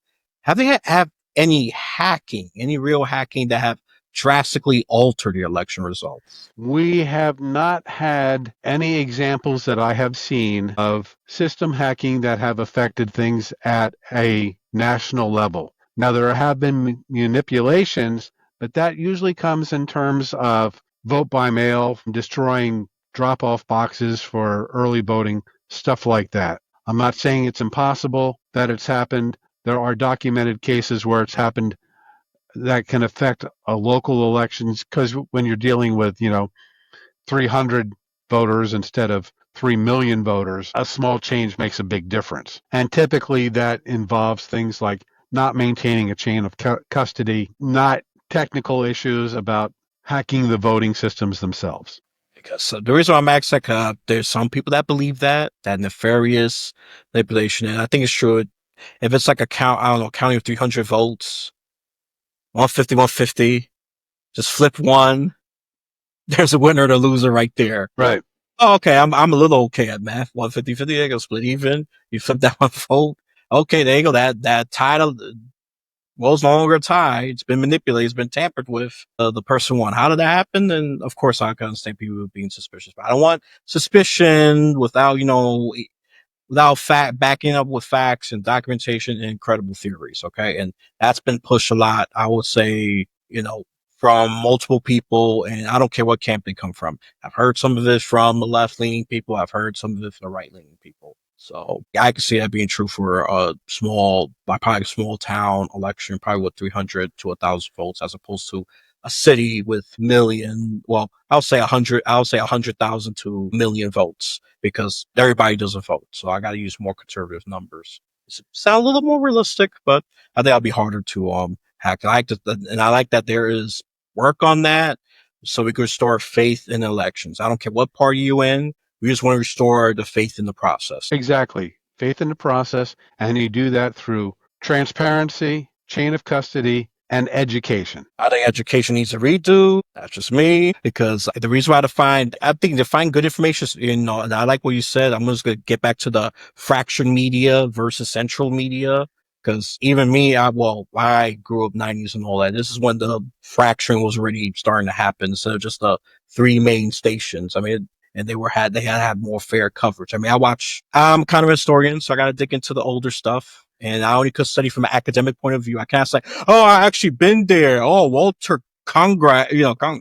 Speaker 1: have they have any hacking, any real hacking that have drastically altered the election results?
Speaker 2: We have not had any examples that I have seen of system hacking that have affected things at a national level. Now, there have been manipulations, but that usually comes in terms of vote by mail, destroying drop off boxes for early voting, stuff like that. I'm not saying it's impossible that it's happened. There are documented cases where it's happened that can affect a local elections because when you're dealing with 300 voters instead of 3 million voters, a small change makes a big difference. And typically that involves things like not maintaining a chain of custody, not technical issues about hacking the voting systems themselves.
Speaker 1: Because the reason why I'm asking, there's some people that believe that nefarious manipulation, and I think it's true. If it's like a count, I don't know, counting of 300 votes, 150, 150, just flip one. There's a winner and a loser right there.
Speaker 2: Right.
Speaker 1: Oh, okay, I'm a little okay at math. 150, 50, they go split even. You flip that one vote. Okay, there you go. That title, well, it's no longer a tie. It's been manipulated. It's been tampered with. The person won. How did that happen? And of course, I can understand people being suspicious, but I don't want suspicion without, without fact backing up with facts and documentation and credible theories. Okay. And that's been pushed a lot. I would say, from multiple people, and I don't care what camp they come from. I've heard some of this from the left leaning people. I've heard some of it from the right leaning people. So I can see that being true for a probably a small town election, probably with 300 to 1,000 votes, as opposed to a city with million. Well, I'll say 100,000 to a million votes because everybody doesn't vote. So I got to use more conservative numbers. Sound a little more realistic, but I think I'll be harder to hack. And I like that there is work on that, so we can restore faith in elections. I don't care what party you in. We just want to restore the faith in the process.
Speaker 2: Exactly. Faith in the process. And you do that through transparency, chain of custody, and education.
Speaker 1: I think education needs a redo. That's just me. Because the reason why I think to find good information, and I like what you said. I'm just going to get back to the fractured media versus central media. Because even me, I grew up 90s and all that. This is when the fracturing was already starting to happen instead of just the three main stations. I mean, and they had to have more fair coverage. I mean, I'm kind of a historian, so I got to dig into the older stuff. And I only could study from an academic point of view. I can't say, oh, I actually been there. Oh, Walter Congrite,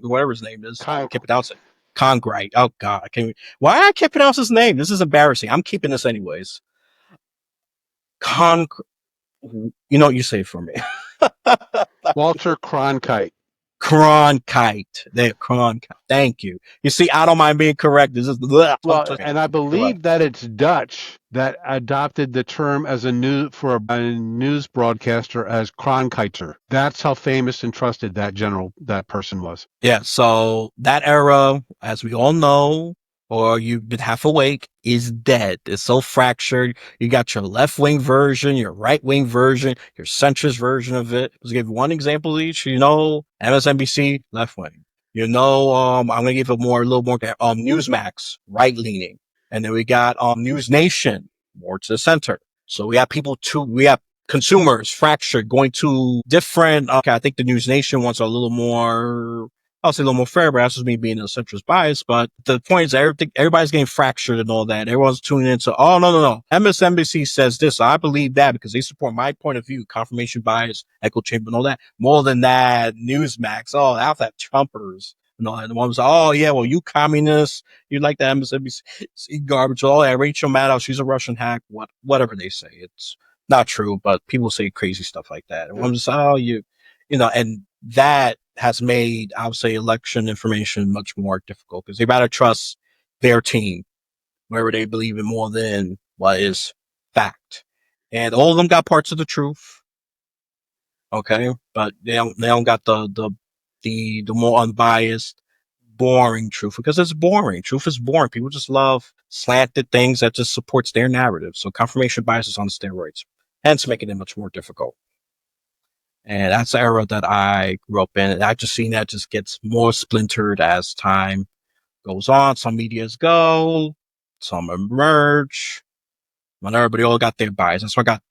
Speaker 1: whatever his name is. I can't pronounce it. Congrite. Oh God, I can't. Why I can't pronounce his name? This is embarrassing. I'm keeping this anyways. Con. You know what you say it for me.
Speaker 2: Walter Cronkite.
Speaker 1: Cronkite. Cronkite. Thank you. You see, I don't mind being correct. This is
Speaker 2: Well, and I believe that it's Dutch that adopted the term as for a news broadcaster as Cronkiter. That's how famous and trusted that person was.
Speaker 1: Yeah, so that era, as we all know, or you've been half awake, is dead. It's so fractured. You got your left wing version, your right wing version, your centrist version of it. Let's give one example each. MSNBC, left wing. I'm gonna give a little more. Newsmax, right leaning, and then we got News Nation, more to the center. So we have consumers fractured going to different. Okay, I think the News Nation ones are a little more. I'll say a little more fair, but that's just me being a centrist bias. But the point is, everybody's getting fractured and all that. Everyone's tuning into, oh, no, no, no. MSNBC says this. So I believe that because they support my point of view, confirmation bias, echo chamber, and all that. More than that, Newsmax, oh, I'll have Trumpers. And all that. The one was, oh, yeah, well, you communists, you like the MSNBC garbage, all that. Rachel Maddow, she's a Russian hack, whatever they say. It's not true, but people say crazy stuff like that. And I'm just, and that has made, I would say, election information much more difficult because they better trust their team, wherever they believe in more than what is fact. And all of them got parts of the truth, okay, but they don't got the more unbiased, boring truth because it's boring. Truth is boring. People just love slanted things that just supports their narrative. So confirmation bias is on steroids, hence making it much more difficult. And that's the era that I grew up in. And I just seen that just gets more splintered as time goes on. Some medias go, some emerge. When everybody all got their bias. That's why I got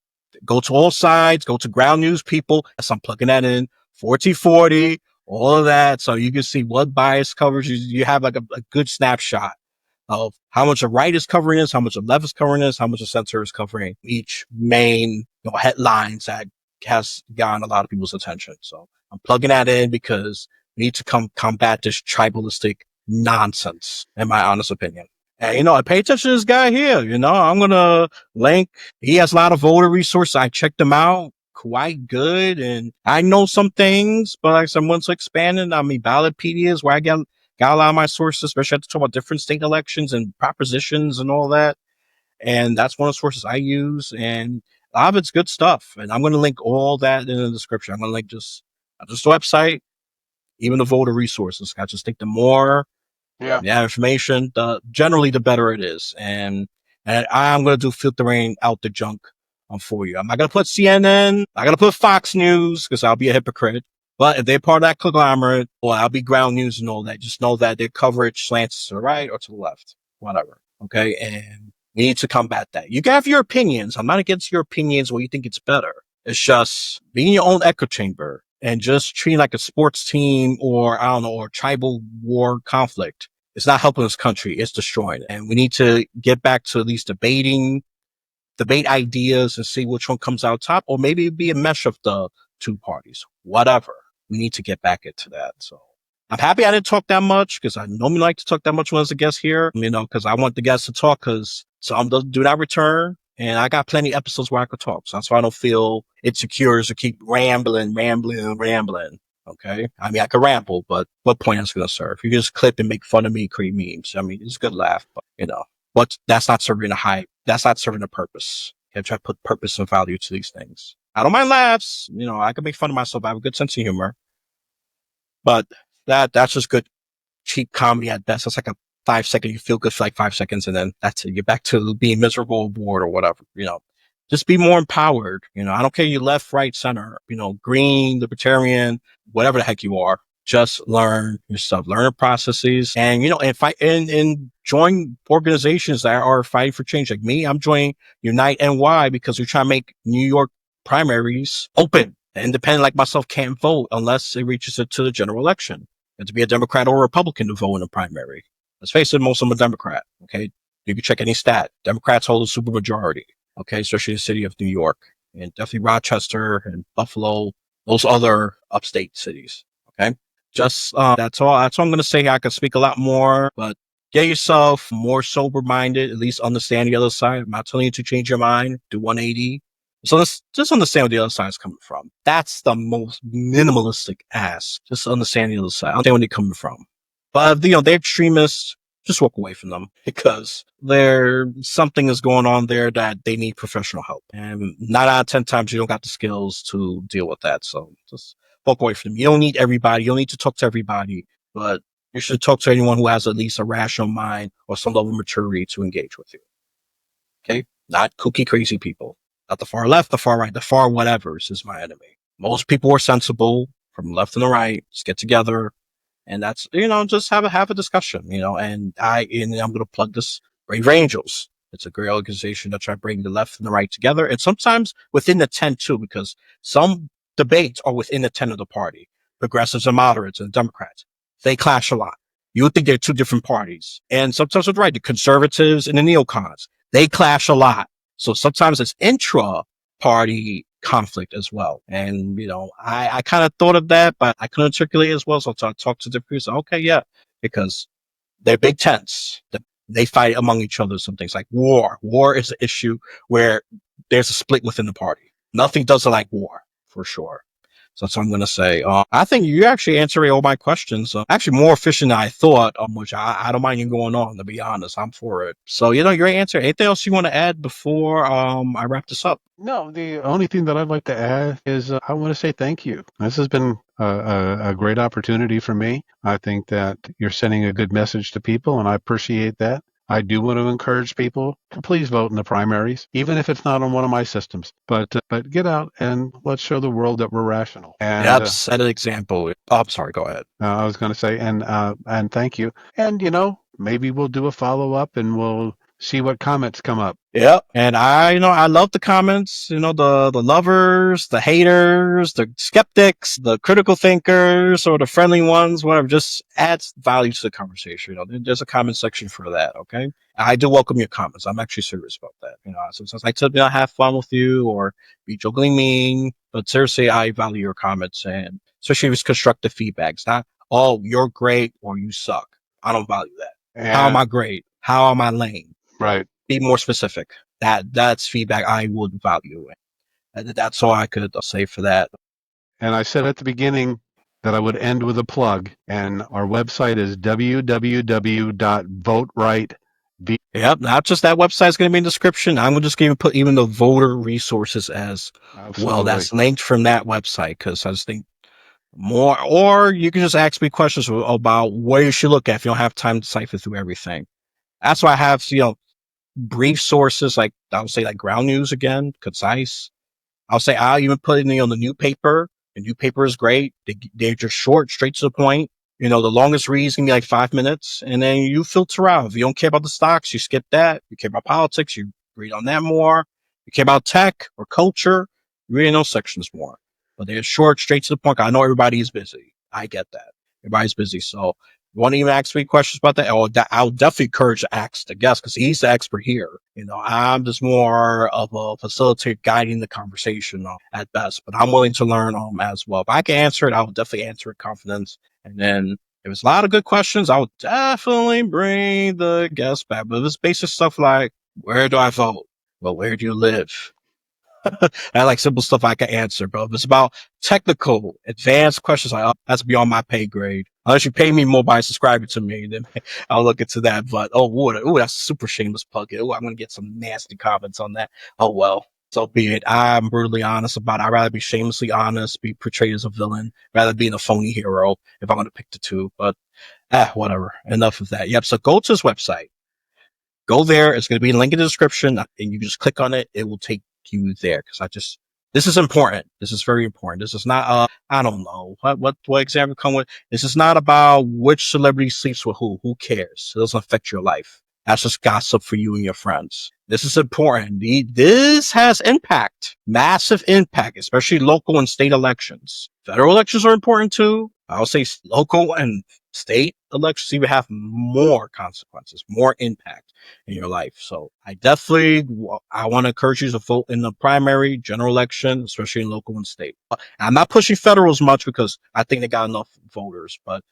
Speaker 1: go to all sides, go to ground news people. So I'm plugging that in, 1440, all of that. So you can see what bias coverage you have like a good snapshot of how much the right is covering this, how much the left is covering this, how much the center is covering each main headlines that has gotten a lot of people's attention. So I'm plugging that in because we need to combat this tribalistic nonsense, in my honest opinion. And, I pay attention to this guy here. I'm going to link. He has a lot of voter resources. I checked them out quite good. And I know some things, but like someone's expanding. I mean, Ballotpedias where I got a lot of my sources, especially to talk about different state elections and propositions and all that. And that's one of the sources I use. And a lot of it's good stuff. And I'm going to link all that in the description. I'm going to link just the website, even the voter resources. I just think the more information, generally the better it is. And I'm going to do filtering out the junk for you. I'm not going to put CNN. I'm going to put Fox News because I'll be a hypocrite. But if they're part of that conglomerate, well, I'll be ground news and all that. Just know that their coverage slants to the right or to the left, whatever. Okay. And we need to combat that. You can have your opinions. I'm not against your opinions where you think it's better. It's just being in your own echo chamber and just treating like a sports team or, I don't know, or tribal war conflict. It's not helping this country. It's destroying it. And we need to get back to at least debate ideas and see which one comes out top, or maybe it'd be a mesh of the two parties, whatever. We need to get back into that. So I'm happy I didn't talk that much because I normally like to talk that much when there's a guest here, because I want the guests to talk because some do not return. And I got plenty of episodes where I could talk. So that's why I don't feel insecure to keep rambling. Okay. I mean, I could ramble, but what point is it going to serve? You can just clip and make fun of me, create memes. I mean, it's a good laugh, but that's not serving a hype. That's not serving a purpose. You have to try to put purpose and value to these things. I don't mind laughs. I can make fun of myself. I have a good sense of humor, but that's just good cheap comedy at best. It's like a 5 second, you feel good for like 5 seconds and then that's it. You're back to being miserable, bored or whatever, just be more empowered. I don't care you left, right, center, green, libertarian, whatever the heck you are. Just learn yourself, learn the processes and, and fight and join organizations that are fighting for change. Like me, I'm joining Unite NY because we're trying to make New York primaries open. Independent like myself can't vote unless it reaches it to the general election. And to be a Democrat or a Republican to vote in a primary. Let's face it, most of them are Democrat. Okay. You can check any stat. Democrats hold a super majority. Okay. Especially in the city of New York and definitely Rochester and Buffalo, those other upstate cities. Okay. Just, that's all. That's all I'm going to say. I could speak a lot more, but get yourself more sober minded, at least understand the other side. I'm not telling you to change your mind, do 180. So let's just understand where the other side is coming from. That's the most minimalistic ask. Just understand the other side. Understand where they're coming from. But they're extremists. Just walk away from them because something is going on there that they need professional help. And 9 out of 10 times you don't got the skills to deal with that. So just walk away from them. You don't need everybody. You don't need to talk to everybody, but you should talk to anyone who has at least a rational mind or some level of maturity to engage with you. Okay? Not kooky, crazy people. Not the far left, the far right, the far whatevers is my enemy. Most people are sensible from the left and the right. Just get together and that's, just have a discussion, and I'm going to plug this Brave Angels. It's a great organization that try to bring the left and the right together. And sometimes within the 10 too, because some debates are within the 10 of the party, progressives and moderates and Democrats. They clash a lot. You would think they're two different parties. And sometimes with right, the conservatives and the neocons, they clash a lot. So sometimes it's intra party conflict as well. And, I kind of thought of that, but I couldn't articulate as well. So I talked to different people. So, okay, yeah, because they're big tents. They fight among each other. Some things like war. War is an issue where there's a split within the party. Nothing doesn't like war, for sure. So that's what I'm going to say. I think you actually answered all my questions. Actually, more efficient than I thought, which I don't mind you going on, to be honest. I'm for it. So, your answer. Anything else you want to add before I wrap this up?
Speaker 2: No, the only thing that I'd like to add is I want to say thank you. This has been a great opportunity for me. I think that you're sending a good message to people, and I appreciate that. I do want to encourage people to please vote in the primaries, even if it's not on one of my systems. But get out and let's show the world that we're rational. And
Speaker 1: Yep, set an example. Oh, I'm sorry. Go ahead.
Speaker 2: I was going to say, and thank you. And maybe we'll do a follow up, and we'll see what comments come up.
Speaker 1: Yep. And I love the comments, the lovers, the haters, the skeptics, the critical thinkers, or the friendly ones, whatever. Just adds value to the conversation. There's a comment section for that. Okay. I do welcome your comments. I'm actually serious about that. Sometimes I tell you I have fun with you or be jokingly mean, but seriously, I value your comments, and especially if it's constructive feedback. It's not, oh, you're great or you suck. I don't value that. How am
Speaker 2: And
Speaker 1: I great? How am I lame?
Speaker 2: right.
Speaker 1: Be more specific. That's feedback I would value. And that's all I could say for that.
Speaker 2: And I said at the beginning that I would end with a plug, and our website is www.voteright.
Speaker 1: Yep, not just that website's going to be in the description. I'm just going to put even the voter resources as well.
Speaker 2: Absolutely.
Speaker 1: That's linked from that website because I just think more, or you can just ask me questions about where you should look at if you don't have time to cipher through everything. That's why I have, brief sources like I would say like ground news again, concise. I'll say I'll even put it on the new paper. The new paper is great. They're just short, straight to the point. The longest read is gonna be like 5 minutes, and then you filter out. If you don't care about the stocks, you skip that. You care about politics, you read on that more. You care about tech or culture, you read in those sections more. But they're short, straight to the point. I know everybody is busy. I get that. Everybody's busy. So you want to even ask me questions about that? Or I'll definitely encourage to ask the guest because he's the expert here. I'm just more of a facilitator guiding the conversation at best, but I'm willing to learn as well. If I can answer it, I will definitely answer it confidence. And then if it's a lot of good questions, I will definitely bring the guest back. But if it's basic stuff like, where do I vote? Well, where do you live? I like simple stuff I can answer, but if it's about technical, advanced questions, like, oh, that's beyond my pay grade. Unless you pay me more by subscribing to me, then I'll look into that. But that's a super shameless plug. Oh, I'm gonna get some nasty comments on that. Oh well, so be it. I'm brutally honest about it. I'd rather be shamelessly honest, be portrayed as a villain, rather being a phony hero if I'm gonna pick the two. But whatever. Enough of that. Yep. So go to his website. Go there. It's going to be a link in the description, and you just click on it. It will take you there because this is important. This is very important. This is not, I don't know what example come with. This is not about which celebrity sleeps with who. Who cares? It doesn't affect your life. That's just gossip for you and your friends. This is important. This has impact, massive impact, especially local and state elections. Federal elections are important too. I would say local and state elections even have more consequences, more impact in your life. So I want to encourage you to vote in the primary, general election, especially in local and state. I'm not pushing federal as much because I think they got enough voters, but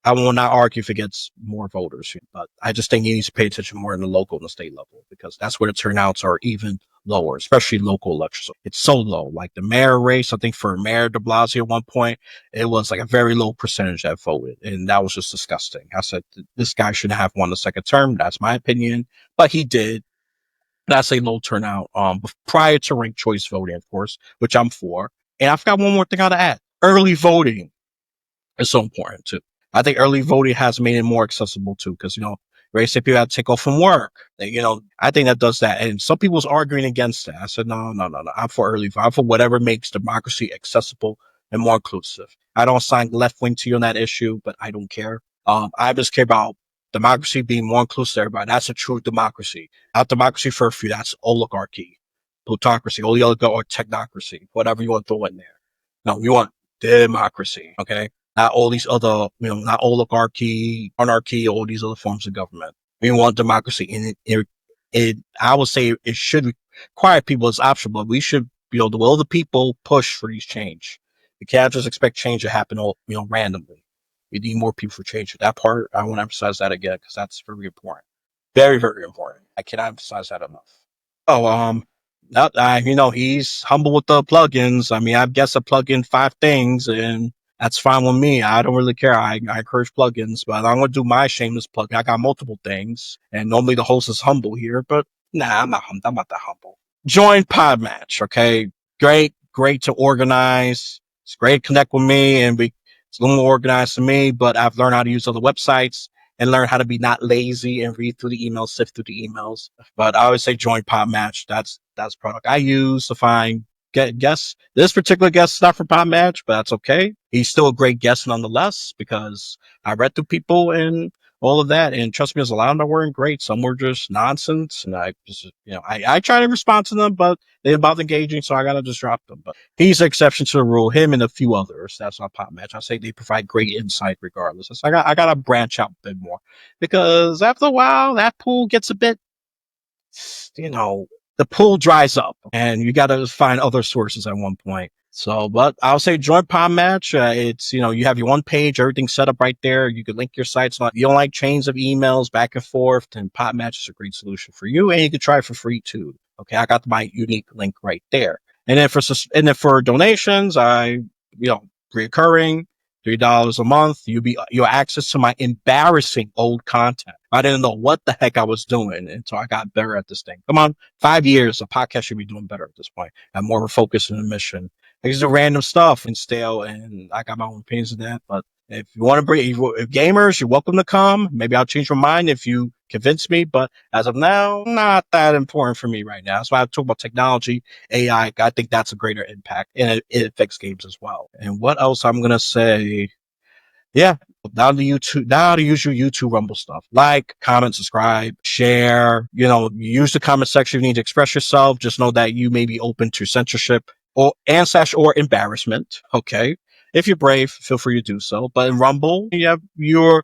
Speaker 1: I will not argue if it gets more voters. But I just think you need to pay attention more in the local and the state level because that's where the turnouts are even lower, especially local elections. It's so low. Like the mayor race, I think for Mayor de Blasio at one point, it was like a very low percentage that voted. And that was just disgusting. I said, this guy shouldn't have won the second term. That's my opinion. But he did. That's a low turnout. Prior to ranked choice voting, of course, which I'm for. And I've got one more thing to add. Early voting is so important too. I think early voting has made it more accessible too, because very say people have to take off from work. I think that does that. And some people's arguing against that. I said, no, no, no, no. I'm for early voting. I'm for whatever makes democracy accessible and more inclusive. I don't sign left wing to you on that issue, but I don't care. I just care about democracy being more inclusive to everybody. That's a true democracy. Not democracy for a few. That's oligarchy, plutocracy, oligarchy, or technocracy, whatever you want to throw in there. No, we want democracy. Okay. Not all these other, not oligarchy, anarchy, all these other forms of government. We want democracy. And I would say it should require people as optional, but we should, the will of the people push for these change. You can't just expect change to happen all, randomly. We need more people for change. That part, I want to emphasize that again, because that's very important. Very, very important. I cannot emphasize that enough. Oh, He's humble with the plugins. I mean, I guess I plug in 5 things and that's fine with me. I don't really care. I encourage plugins, but I'm going to do my shameless plug. I got multiple things and normally the host is humble here, but nah, I'm not that humble. Join Podmatch. Okay. Great to organize. It's great to connect with me and it's a little more organized to me, but I've learned how to use other websites and learn how to be not lazy and read through the emails, sift through the emails. But I always say join Podmatch. That's the product I use to find guests. This particular guest is not for Podmatch, but that's okay. He's still a great guest nonetheless because I read through people and all of that. And trust me, there's a lot of them that weren't great. Some were just nonsense. And I just, I try to respond to them, but they didn't bother engaging. So I got to just drop them. But he's the exception to the rule. Him and a few others. That's not Podmatch. I say they provide great insight regardless. So I got to branch out a bit more because after a while, that pool gets a bit, you know, the pool dries up and you got to find other sources at one point. So, but I'll say join Podmatch. It's, you have your one page, everything set up right there. You can link your sites. You don't like chains of emails back and forth, then Podmatch is a great solution for you. And you can try it for free too. Okay. I got my unique link right there. And then for donations, reoccurring, $3 a month. You'll access to my embarrassing old content. I didn't know what the heck I was doing until I got better at this thing. Come on, 5 years, a podcast should be doing better at this point. I'm more of a focus and a mission. I just do random stuff and stale, and I got my own opinions of that. But if you want to if gamers, you're welcome to come. Maybe I'll change my mind if you convince me. But as of now, not that important for me right now. That's why I talk about technology, AI. I think that's a greater impact, and it affects games as well. And what else I'm gonna say? Yeah. Now to use your YouTube Rumble stuff. Like, comment, subscribe, share, use the comment section if you need to express yourself. Just know that you may be open to censorship or embarrassment. Okay. If you're brave, feel free to do so. But in Rumble, your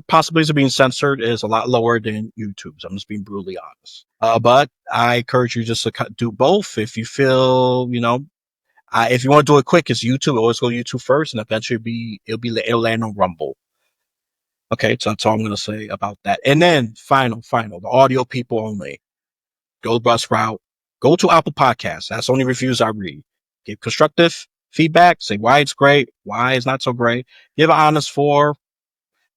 Speaker 1: possibilities of being censored is a lot lower than YouTube's. I'm just being brutally honest. But I encourage you just to do both if you feel, if you want to do it quick, it's YouTube. Always go YouTube first, and eventually it'll land on Rumble. Okay, so that's all I'm going to say about that. And then final, the audio people only. Go bus route. Go to Apple Podcasts. That's the only reviews I read. Give constructive feedback. Say why it's great, why it's not so great. Give an honest 4,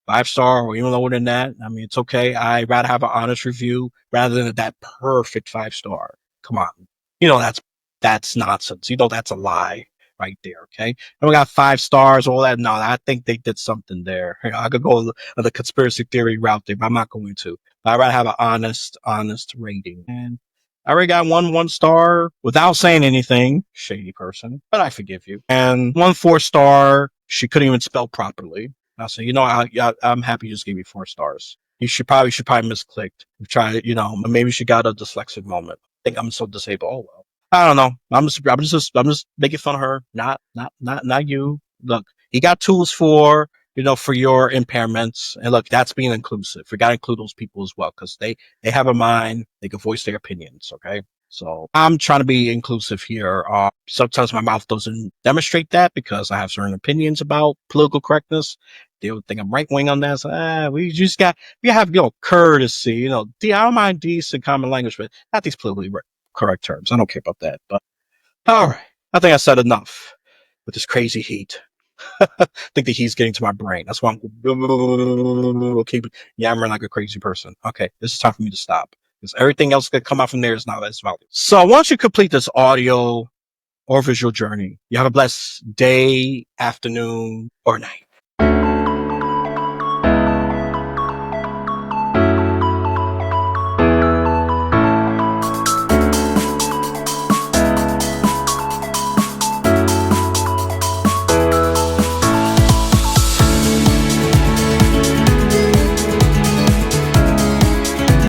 Speaker 1: 5 star, or even lower than that. I mean, it's okay. I'd rather have an honest review rather than that perfect 5 star. Come on. You know, that's nonsense. That's a lie right there. Okay. And we got 5 stars, all that. No, I think they did something there. I could go the conspiracy theory route there, but I'm not going to. I'd rather have an honest rating. And I already got 1 1 star without saying anything. Shady person, but I forgive you. And 1 4 star, she couldn't even spell properly. I said, I'm happy you just gave me 4 stars. You should probably misclicked. Try, maybe she got a dyslexic moment. I think I'm so disabled. Oh well. I don't know. I'm just making fun of her. Not you. Look, he got tools for your impairments. And look, that's being inclusive. We got to include those people as well because they have a mind. They can voice their opinions. Okay. So I'm trying to be inclusive here. Sometimes my mouth doesn't demonstrate that because I have certain opinions about political correctness. They would think I'm right wing on that. So, we have, courtesy, I don't mind decent common language, but not these politically correct terms. I don't care about that. But all right. I think I said enough with this crazy heat. I think the heat's getting to my brain. That's why I'm keep yammering like a crazy person. Okay, this is time for me to stop because everything else that come out from there is not as valuable. So once you complete this audio or visual journey, you have a blessed day, afternoon, or night.